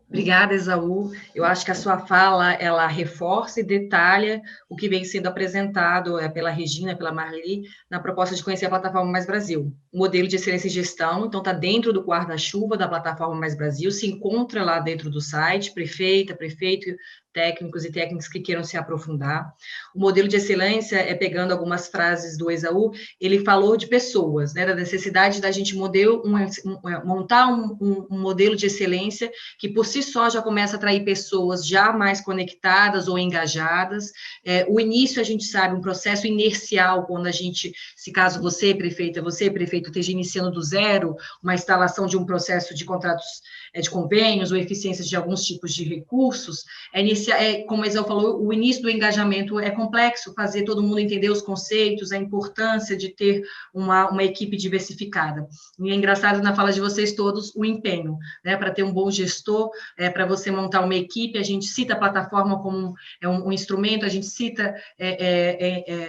S1: Obrigada, Esaú. Eu acho que a sua fala, ela reforça e detalha o que vem sendo apresentado pela Regina, pela Marli, na proposta de conhecer a plataforma Mais Brasil. O modelo de excelência em gestão, então, está dentro do guarda-chuva da plataforma Mais Brasil, se encontra lá dentro do site, prefeito, técnicos e técnicas que queiram se aprofundar. O modelo de excelência, pegando algumas frases do Esaú, ele falou de pessoas, né, da necessidade da gente montar um modelo de excelência que por si só já começa a atrair pessoas já mais conectadas ou engajadas. O início, a gente sabe, um processo inercial, quando a gente, se caso você, prefeito, esteja iniciando do zero, uma instalação de um processo de contratos de convênios ou eficiências de alguns tipos de recursos, como a Isel falou, o início do engajamento é complexo, fazer todo mundo entender os conceitos, a importância de ter uma equipe diversificada. E é engraçado na fala de vocês todos o empenho, né, para ter um bom gestor, para você montar uma equipe, a gente cita a plataforma como um instrumento, a gente cita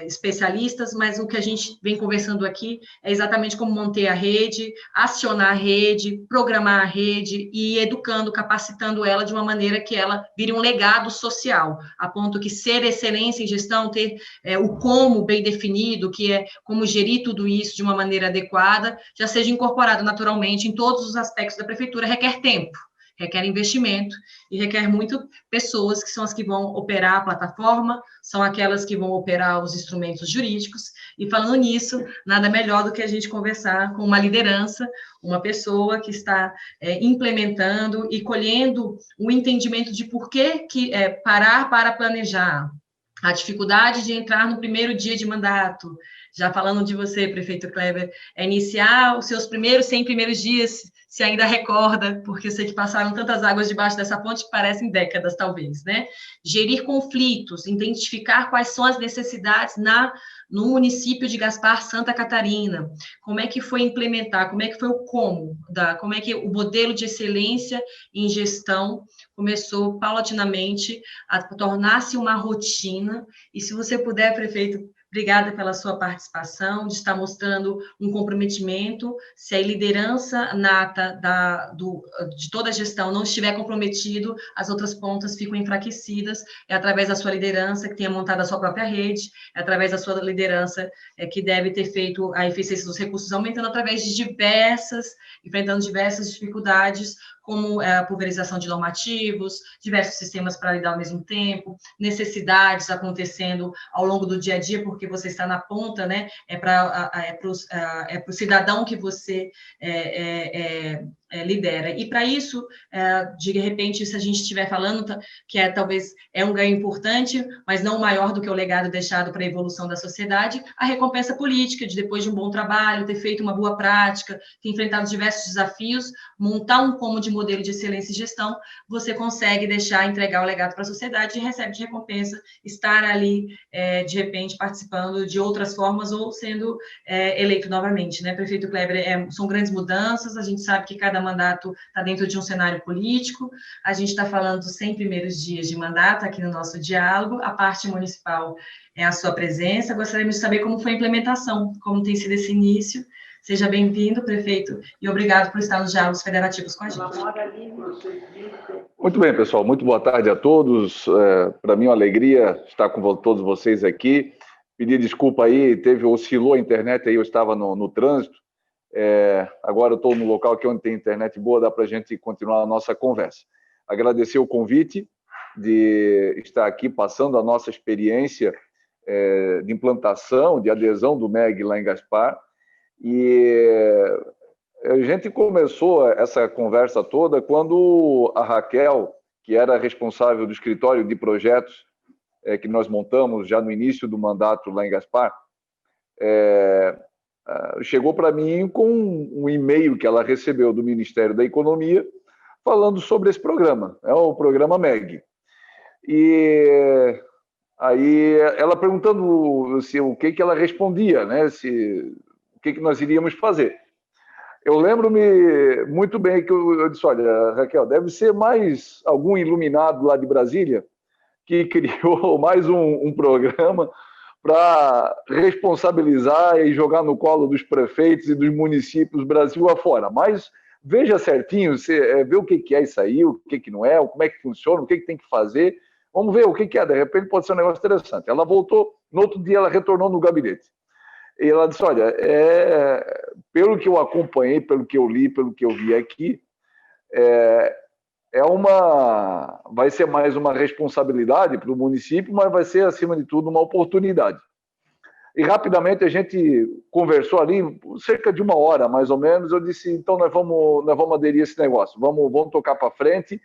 S1: especialistas, mas o que a gente vem conversando aqui é exatamente como manter a rede, acionar a rede, programar a rede e educando, capacitando ela de uma maneira que ela vire um legado social, a ponto que ser excelência em gestão, ter o como bem definido, que é como gerir tudo isso de uma maneira adequada, já seja incorporado naturalmente em todos os aspectos da prefeitura, requer tempo, requer investimento e requer muito pessoas que são as que vão operar a plataforma, são aquelas que vão operar os instrumentos jurídicos, e falando nisso, nada melhor do que a gente conversar com uma liderança, uma pessoa que está implementando e colhendo o entendimento de por que parar para planejar, a dificuldade de entrar no primeiro dia de mandato, já falando de você, prefeito Kleber, iniciar os seus 100 primeiros dias, se ainda recorda, porque eu sei que passaram tantas águas debaixo dessa ponte que parecem décadas, talvez, né? Gerir conflitos, identificar quais são as necessidades no município de Gaspar, Santa Catarina, como é que foi implementar, como é que foi como é que o modelo de excelência em gestão começou paulatinamente a tornar-se uma rotina, e se você puder, prefeito, obrigada pela sua participação, de estar mostrando um comprometimento. Se a liderança nata de toda a gestão não estiver comprometido, as outras pontas ficam enfraquecidas. É através da sua liderança que tenha montado a sua própria rede, é através da sua liderança que deve ter feito a eficiência dos recursos aumentando através de enfrentando diversas dificuldades, como a pulverização de normativos, diversos sistemas para lidar ao mesmo tempo, necessidades acontecendo ao longo do dia a dia, porque você está na ponta, né? É para o cidadão que você lidera. E para isso, de repente, se a gente estiver falando que talvez é um ganho importante, mas não maior do que o legado deixado para a evolução da sociedade, a recompensa política de, depois de um bom trabalho, ter feito uma boa prática, ter enfrentado diversos desafios, montar um como de modelo de excelência e gestão, você consegue entregar o legado para a sociedade e recebe de recompensa estar ali, de repente, participando de outras formas ou sendo eleito novamente, né? Prefeito Kleber, são grandes mudanças, a gente sabe que cada mandato está dentro de um cenário político, a gente está falando dos 100 primeiros dias de mandato aqui no nosso diálogo, a parte municipal é a sua presença, gostaríamos de saber como foi a implementação, como tem sido esse início. Seja bem-vindo, prefeito, e obrigado por estar nos diálogos federativos com a gente.
S5: Muito bem, pessoal, muito boa tarde a todos, para mim é uma alegria estar com todos vocês aqui, pedir desculpa aí, oscilou a internet aí, eu estava no trânsito, agora eu estou no local aqui onde tem internet boa, dá para a gente continuar a nossa conversa. Agradecer o convite de estar aqui passando a nossa experiência de implantação, de adesão do MEG lá em Gaspar, e a gente começou essa conversa toda quando a Raquel, que era responsável do escritório de projetos que nós montamos já no início do mandato lá em Gaspar, chegou para mim com um e-mail que ela recebeu do Ministério da Economia falando sobre esse programa, o programa MEG. E aí ela perguntando o que ela respondia, né, o que nós iríamos fazer. Eu lembro-me muito bem que eu disse, olha, Raquel, deve ser mais algum iluminado lá de Brasília que criou mais um programa para responsabilizar e jogar no colo dos prefeitos e dos municípios Brasil afora. Mas veja certinho, vê o que é isso aí, o que não é, como é que funciona, o que tem que fazer. Vamos ver o que é, de repente pode ser um negócio interessante. Ela voltou, no outro dia ela retornou no gabinete. E ela disse, olha, pelo que eu acompanhei, pelo que eu li, pelo que eu vi aqui, vai ser mais uma responsabilidade para o município, mas vai ser, acima de tudo, uma oportunidade. E rapidamente a gente conversou ali, cerca de 1 hora, mais ou menos. Eu disse, então nós vamos aderir a esse negócio, vamos tocar para frente,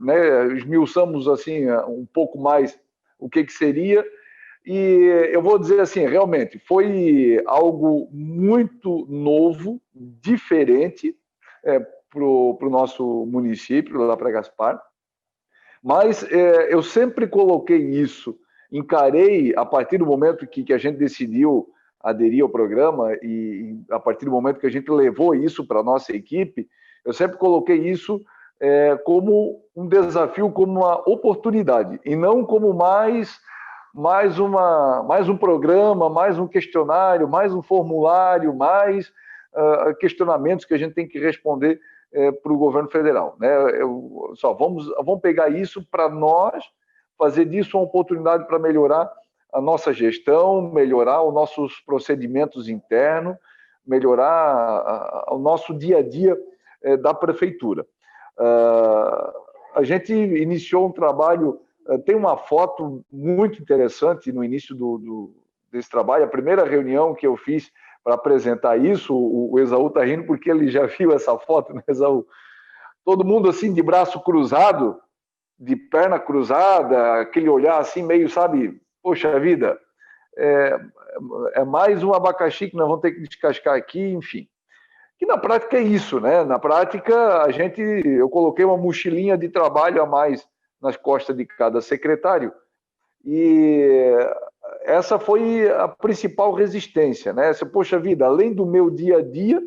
S5: né, esmiuçamos assim, um pouco mais o que seria. E eu vou dizer assim, realmente, foi algo muito novo, diferente para o nosso município, lá para Gaspar. Mas eu sempre coloquei isso, encarei, a partir do momento que a gente decidiu aderir ao programa e a partir do momento que a gente levou isso para a nossa equipe, eu sempre coloquei isso como um desafio, como uma oportunidade, e não como mais um programa, mais um questionário, mais um formulário, mais questionamentos que a gente tem que responder para o governo federal, né? Vamos pegar isso para nós, fazer disso uma oportunidade para melhorar a nossa gestão, melhorar os nossos procedimentos internos, melhorar o nosso dia a dia da prefeitura. A gente iniciou um trabalho, tem uma foto muito interessante no início desse trabalho, a primeira reunião que eu fiz para apresentar isso, o Esaú está rindo porque ele já viu essa foto, né, Esaú? Todo mundo assim de braço cruzado, de perna cruzada, aquele olhar assim meio, sabe, poxa vida, é mais um abacaxi que nós vamos ter que descascar aqui, enfim. Que na prática é isso, né? Na prática, eu coloquei uma mochilinha de trabalho a mais nas costas de cada secretário, e essa foi a principal resistência, né? Poxa vida, além do meu dia a dia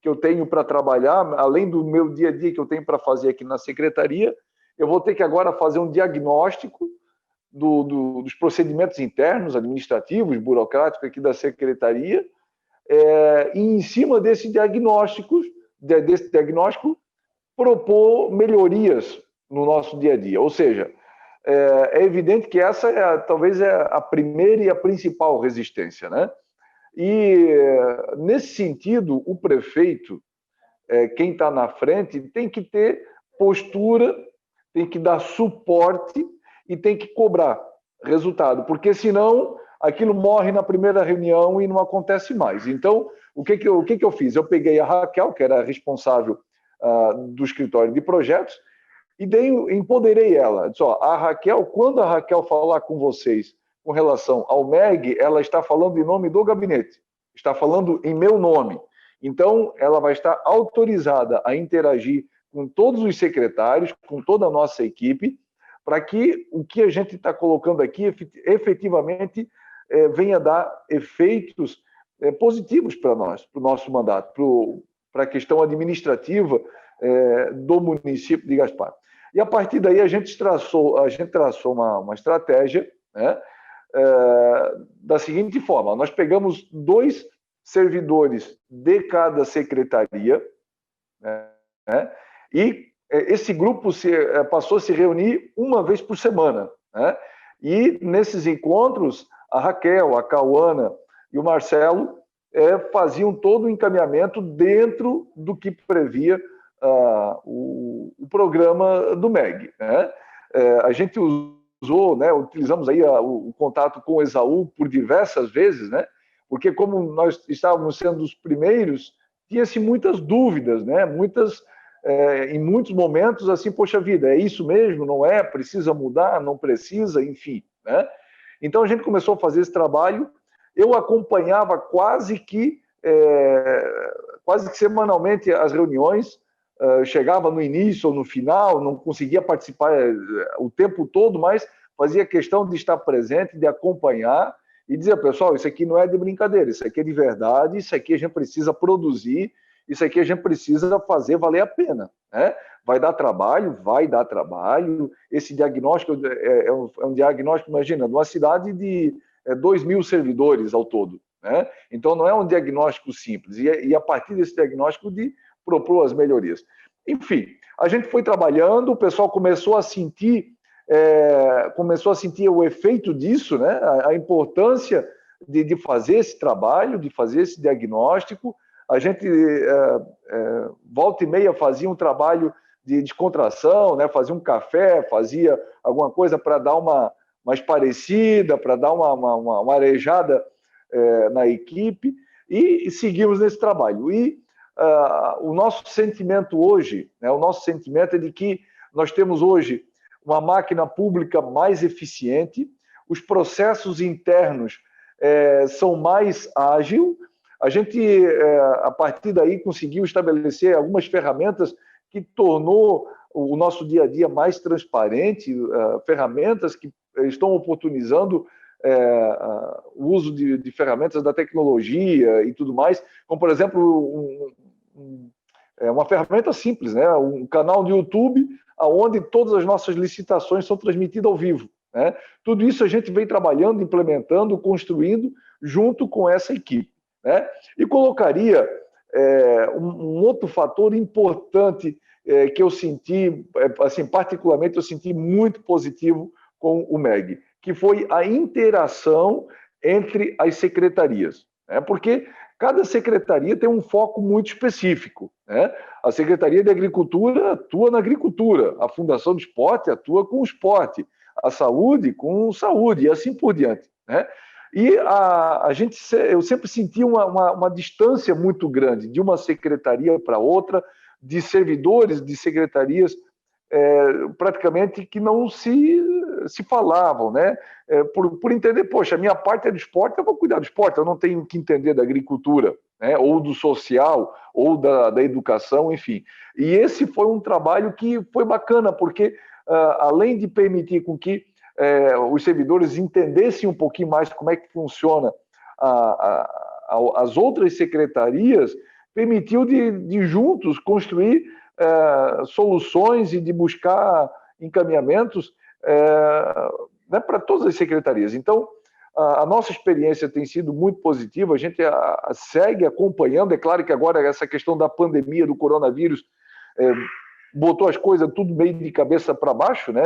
S5: que eu tenho para trabalhar, além do meu dia a dia que eu tenho para fazer aqui na secretaria, eu vou ter que agora fazer um diagnóstico dos procedimentos internos, administrativos, burocráticos aqui da secretaria, e em cima desse diagnóstico, propor melhorias no nosso dia a dia. Ou seja, é evidente que essa talvez é a primeira e a principal resistência, né? E, nesse sentido, o prefeito, quem está na frente, tem que ter postura, tem que dar suporte e tem que cobrar resultado, porque senão aquilo morre na primeira reunião e não acontece mais. Então, o que eu fiz? Eu peguei a Raquel, que era a responsável do escritório de projetos, e empoderei ela. Disse, a Raquel, quando a Raquel falar com vocês com relação ao MEG, ela está falando em nome do gabinete, está falando em meu nome. Então, ela vai estar autorizada a interagir com todos os secretários, com toda a nossa equipe, para que o que a gente está colocando aqui efetivamente venha dar efeitos positivos para nós, para o nosso mandato, para a questão administrativa do município de Gaspar. E a partir daí a gente traçou uma estratégia, né, da seguinte forma: nós pegamos 2 servidores de cada secretaria, né, e esse grupo passou a se reunir uma vez por semana, né, e nesses encontros a Raquel, a Cauana e o Marcelo faziam todo o encaminhamento dentro do que previa o programa do MEG, né? A gente usou, né, utilizamos aí o contato com o Esaú por diversas vezes, né? Porque como nós estávamos sendo os primeiros, tinha-se muitas dúvidas, né? Em muitos momentos, assim, poxa vida, é isso mesmo? Não é? Precisa mudar? Não precisa? Enfim, né? Então a gente começou a fazer esse trabalho. Eu acompanhava quase que semanalmente as reuniões. Chegava no início ou no final, não conseguia participar o tempo todo, mas fazia questão de estar presente, de acompanhar e dizer, pessoal, isso aqui não é de brincadeira, isso aqui é de verdade, isso aqui a gente precisa produzir, isso aqui a gente precisa fazer valer a pena, né? Vai dar trabalho, esse diagnóstico é um diagnóstico, imagina, de uma cidade de 2.000 servidores ao todo, né? Então, não é um diagnóstico simples, e a partir desse diagnóstico de propor as melhorias. Enfim, a gente foi trabalhando, o pessoal começou a sentir o efeito disso, né? A importância de fazer esse trabalho, de fazer esse diagnóstico. A gente, volta e meia, fazia um trabalho de descontração, né? Fazia um café, fazia alguma coisa para dar uma mais parecida, para dar uma arejada na equipe, e seguimos nesse trabalho. E o nosso sentimento hoje, né? O nosso sentimento é de que nós temos hoje uma máquina pública mais eficiente, os processos internos são mais ágeis. A gente, a partir daí, conseguiu estabelecer algumas ferramentas que tornou o nosso dia a dia mais transparente, ferramentas que estão oportunizando o uso de ferramentas da tecnologia e tudo mais, como, por exemplo, uma ferramenta simples, né? Um canal de YouTube onde todas as nossas licitações são transmitidas ao vivo, né? Tudo isso a gente vem trabalhando, implementando, construindo junto com essa equipe, né? E colocaria um outro fator importante que eu senti, assim, particularmente eu senti muito positivo com o MEG, que foi a interação entre as secretarias, né? Porque cada secretaria tem um foco muito específico, né? A Secretaria de Agricultura atua na agricultura, a Fundação do Esporte atua com o esporte, a saúde com saúde, e assim por diante, né? E eu sempre senti uma distância muito grande de uma secretaria para outra, de servidores de secretarias praticamente que não se falavam, né? Por entender, poxa, a minha parte é do esporte, eu vou cuidar do esporte, eu não tenho que entender da agricultura, né? Ou do social, ou da educação, enfim. E esse foi um trabalho que foi bacana, porque além de permitir com que os servidores entendessem um pouquinho mais como é que funciona as outras secretarias, permitiu de juntos construir soluções e de buscar encaminhamentos né, para todas as secretarias. Então, a nossa experiência tem sido muito positiva, a gente segue acompanhando. É claro que agora essa questão da pandemia, do coronavírus, botou as coisas tudo meio de cabeça para baixo, né?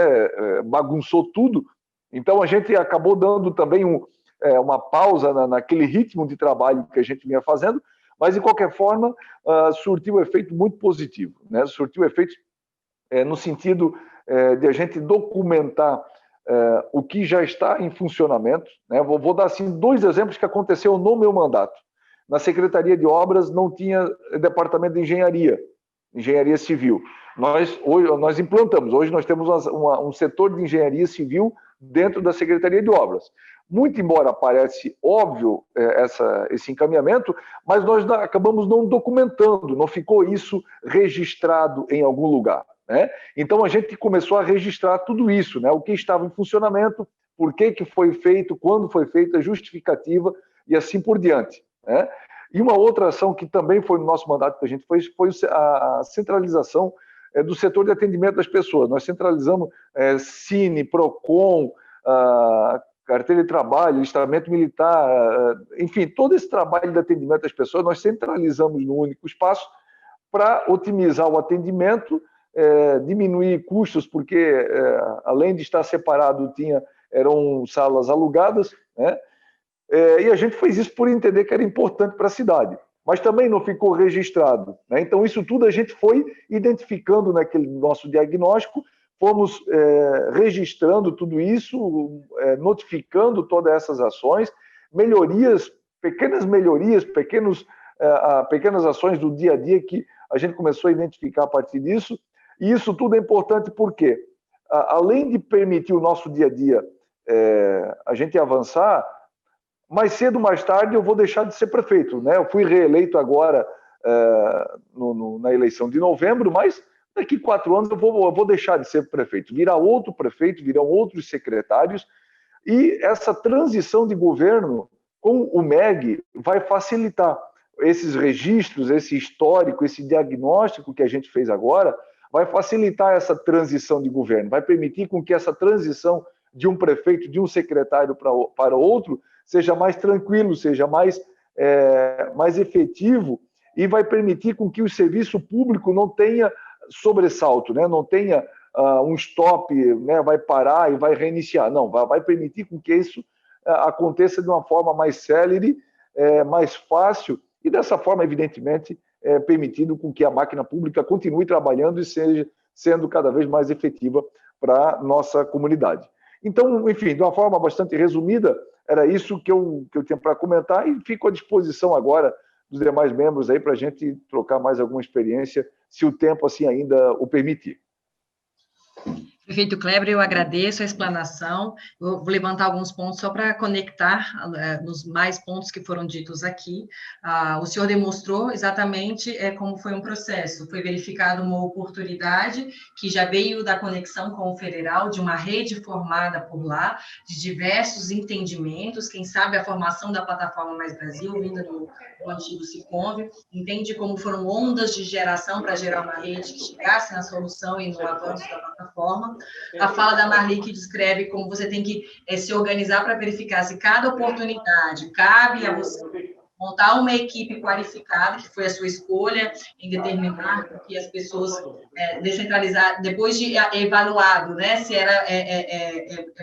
S5: Bagunçou tudo. Então, a gente acabou dando também uma pausa naquele ritmo de trabalho que a gente vinha fazendo, mas, de qualquer forma, surtiu um efeito muito positivo, né? Surtiu efeito no sentido de a gente documentar o que já está em funcionamento, né? Vou dar assim 2 exemplos que aconteceu no meu mandato. Na Secretaria de Obras não tinha departamento de engenharia civil. Nós implantamos, hoje nós temos um setor de engenharia civil dentro da Secretaria de Obras. Muito embora pareça óbvio esse encaminhamento, mas nós acabamos não documentando, não ficou isso registrado em algum lugar, né? Então a gente começou a registrar tudo isso, né? O que estava em funcionamento, por que foi feito, quando foi feita, a justificativa e assim por diante, né? E uma outra ação que também foi no nosso mandato que a gente fez foi a centralização do setor de atendimento das pessoas. Nós centralizamos Cine, Procon, carteira de trabalho, listamento militar, enfim, todo esse trabalho de atendimento das pessoas, nós centralizamos num único espaço para otimizar o atendimento, diminuir custos, porque além de estar separado, eram salas alugadas, né? E a gente fez isso por entender que era importante para a cidade, mas também não ficou registrado, né? Então, isso tudo a gente foi identificando naquele nosso diagnóstico, fomos registrando tudo isso, notificando todas essas ações, pequenas melhorias, pequenas ações do dia a dia que a gente começou a identificar a partir disso. E isso tudo é importante porque, além de permitir o nosso dia a dia a gente avançar, mais cedo ou mais tarde eu vou deixar de ser prefeito, né? Eu fui reeleito agora na eleição de novembro, mas daqui 4 anos eu vou deixar de ser prefeito, virá outro prefeito, virão outros secretários, e essa transição de governo com o MEG vai facilitar esses registros, esse histórico, esse diagnóstico que a gente fez agora, vai facilitar essa transição de governo, vai permitir com que essa transição de um prefeito, de um secretário para outro, seja mais tranquilo, seja mais efetivo, e vai permitir com que o serviço público não tenha sobressalto, né? Não tenha um stop, né? Vai parar e vai reiniciar. Não, vai permitir com que isso aconteça de uma forma mais célere, mais fácil, e dessa forma, evidentemente, permitindo com que a máquina pública continue trabalhando e seja sendo cada vez mais efetiva para a nossa comunidade. Então, enfim, de uma forma bastante resumida, era isso que eu tinha para comentar, e fico à disposição agora dos demais membros aí para a gente trocar mais alguma experiência, se o tempo assim ainda o permitir.
S1: Prefeito Kleber, eu agradeço a explanação. Eu vou levantar alguns pontos só para conectar nos mais pontos que foram ditos aqui. O senhor demonstrou exatamente como foi um processo. Foi verificada uma oportunidade que já veio da conexão com o federal, de uma rede formada por lá, de diversos entendimentos, quem sabe a formação da plataforma Mais Brasil, vinda do antigo Siconv, entende como foram ondas de geração para gerar uma rede que chegasse na solução e no avanço da plataforma. A fala da Marli, que descreve como você tem que se organizar para verificar se cada oportunidade cabe a você montar uma equipe qualificada, que foi a sua escolha em determinar que as pessoas descentralizar, depois de evaluado, né, se era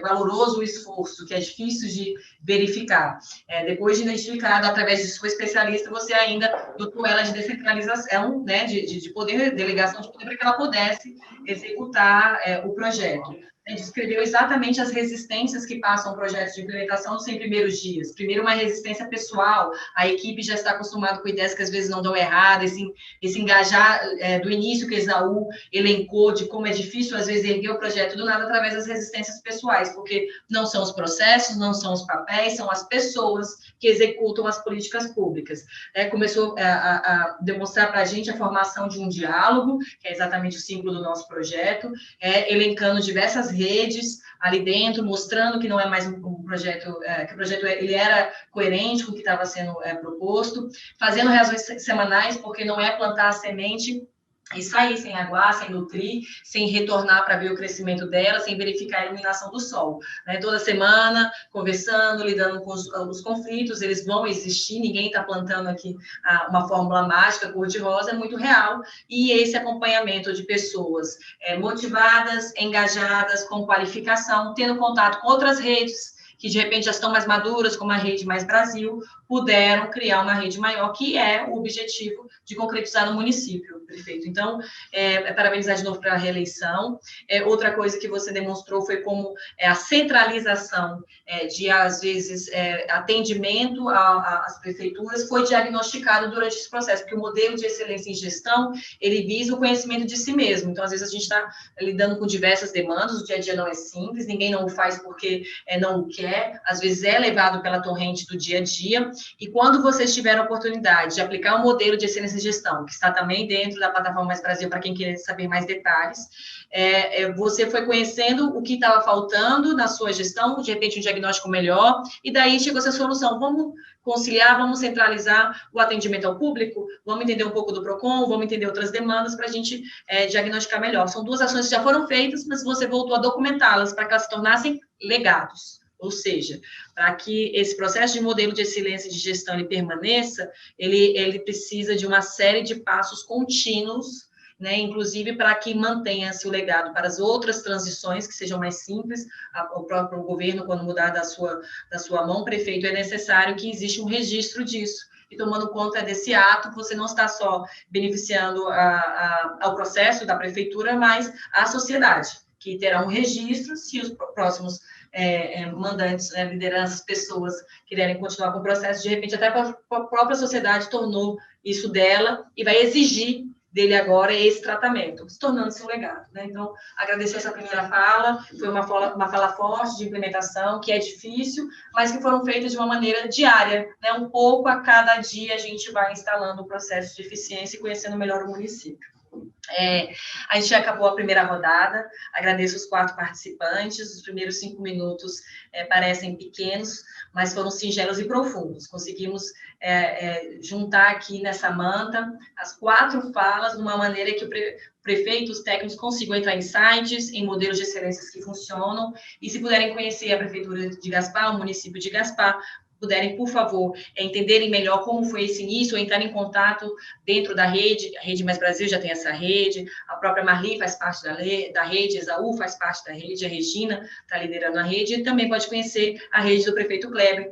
S1: valoroso o esforço, que é difícil de verificar. Depois de identificado, através de sua especialista, você ainda dotou ela de descentralização, né, de poder, delegação de poder, para que ela pudesse executar o projeto. Descreveu exatamente as resistências que passam projetos de implementação nos 100 primeiros dias. Primeiro, uma resistência pessoal, a equipe já está acostumada com ideias que às vezes não dão errado, esse engajar do início que Esaú elencou de como é difícil, às vezes, erguer o projeto do nada através das resistências pessoais, porque não são os processos, não são os papéis, são as pessoas que executam as políticas públicas. Começou a demonstrar para a gente a formação de um diálogo, que é exatamente o símbolo do nosso projeto, elencando diversas redes ali dentro, mostrando que não é mais um projeto, que o projeto ele era coerente com o que estava sendo proposto, fazendo reuniões semanais, porque não é plantar a semente e sair sem aguar, sem nutrir, sem retornar para ver o crescimento dela, sem verificar a iluminação do sol. Toda semana, conversando, lidando com os conflitos, eles vão existir, ninguém está plantando aqui uma fórmula mágica, cor-de-rosa, é muito real, e esse acompanhamento de pessoas motivadas, engajadas, com qualificação, tendo contato com outras redes, que de repente já estão mais maduras, como a Rede Mais Brasil, puderam criar uma rede maior, que é o objetivo de concretizar no município, prefeito. Então, parabenizar de novo pela reeleição. Outra coisa que você demonstrou foi como a centralização de, às vezes, atendimento às prefeituras foi diagnosticado durante esse processo, porque o modelo de excelência em gestão, ele visa o conhecimento de si mesmo. Então, às vezes, a gente está lidando com diversas demandas, o dia a dia não é simples, ninguém não o faz porque não o quer, às vezes é levado pela torrente do dia a dia, e quando vocês tiveram a oportunidade de aplicar um modelo de excelência em gestão, que está também dentro da plataforma Mais Brasil, para quem quer saber mais detalhes, você foi conhecendo o que estava faltando na sua gestão, de repente um diagnóstico melhor, e daí chegou essa solução. Vamos conciliar, vamos centralizar o atendimento ao público, vamos entender um pouco do PROCON, vamos entender outras demandas para a gente diagnosticar melhor. São duas ações que já foram feitas, mas você voltou a documentá-las para que elas se tornassem legados. Ou seja, para que esse processo de modelo de excelência de gestão ele permaneça, ele precisa de uma série de passos contínuos, né, inclusive para que mantenha-se o legado para as outras transições que sejam mais simples. O próprio governo, quando mudar da sua mão, prefeito, é necessário que exista um registro disso. E tomando conta desse ato, você não está só beneficiando ao processo da prefeitura, mas à sociedade, que terá um registro se os próximos mandantes, lideranças, pessoas quiserem continuar com o processo, de repente até a própria sociedade tornou isso dela e vai exigir dele agora esse tratamento, se tornando-se um legado. Então, agradecer essa primeira fala, foi uma fala forte de implementação, que é difícil, mas que foram feitas de uma maneira diária, um pouco a cada dia a gente vai instalando o processo de eficiência e conhecendo melhor o município. A gente já acabou a primeira rodada, agradeço os 4 participantes, os primeiros 5 minutos parecem pequenos, mas foram singelos e profundos. Conseguimos juntar aqui nessa manta as 4 falas de uma maneira que o prefeito, os técnicos consigam entrar em sites, em modelos de excelências que funcionam, e se puderem conhecer a Prefeitura de Gaspar, o município de Gaspar, puderem, por favor, entenderem melhor como foi esse início, ou entrar em contato dentro da rede, a Rede Mais Brasil já tem essa rede, a própria Marli faz parte da rede, Esaú faz parte da rede, a Regina está liderando a rede, e também pode conhecer a rede do prefeito Kleber.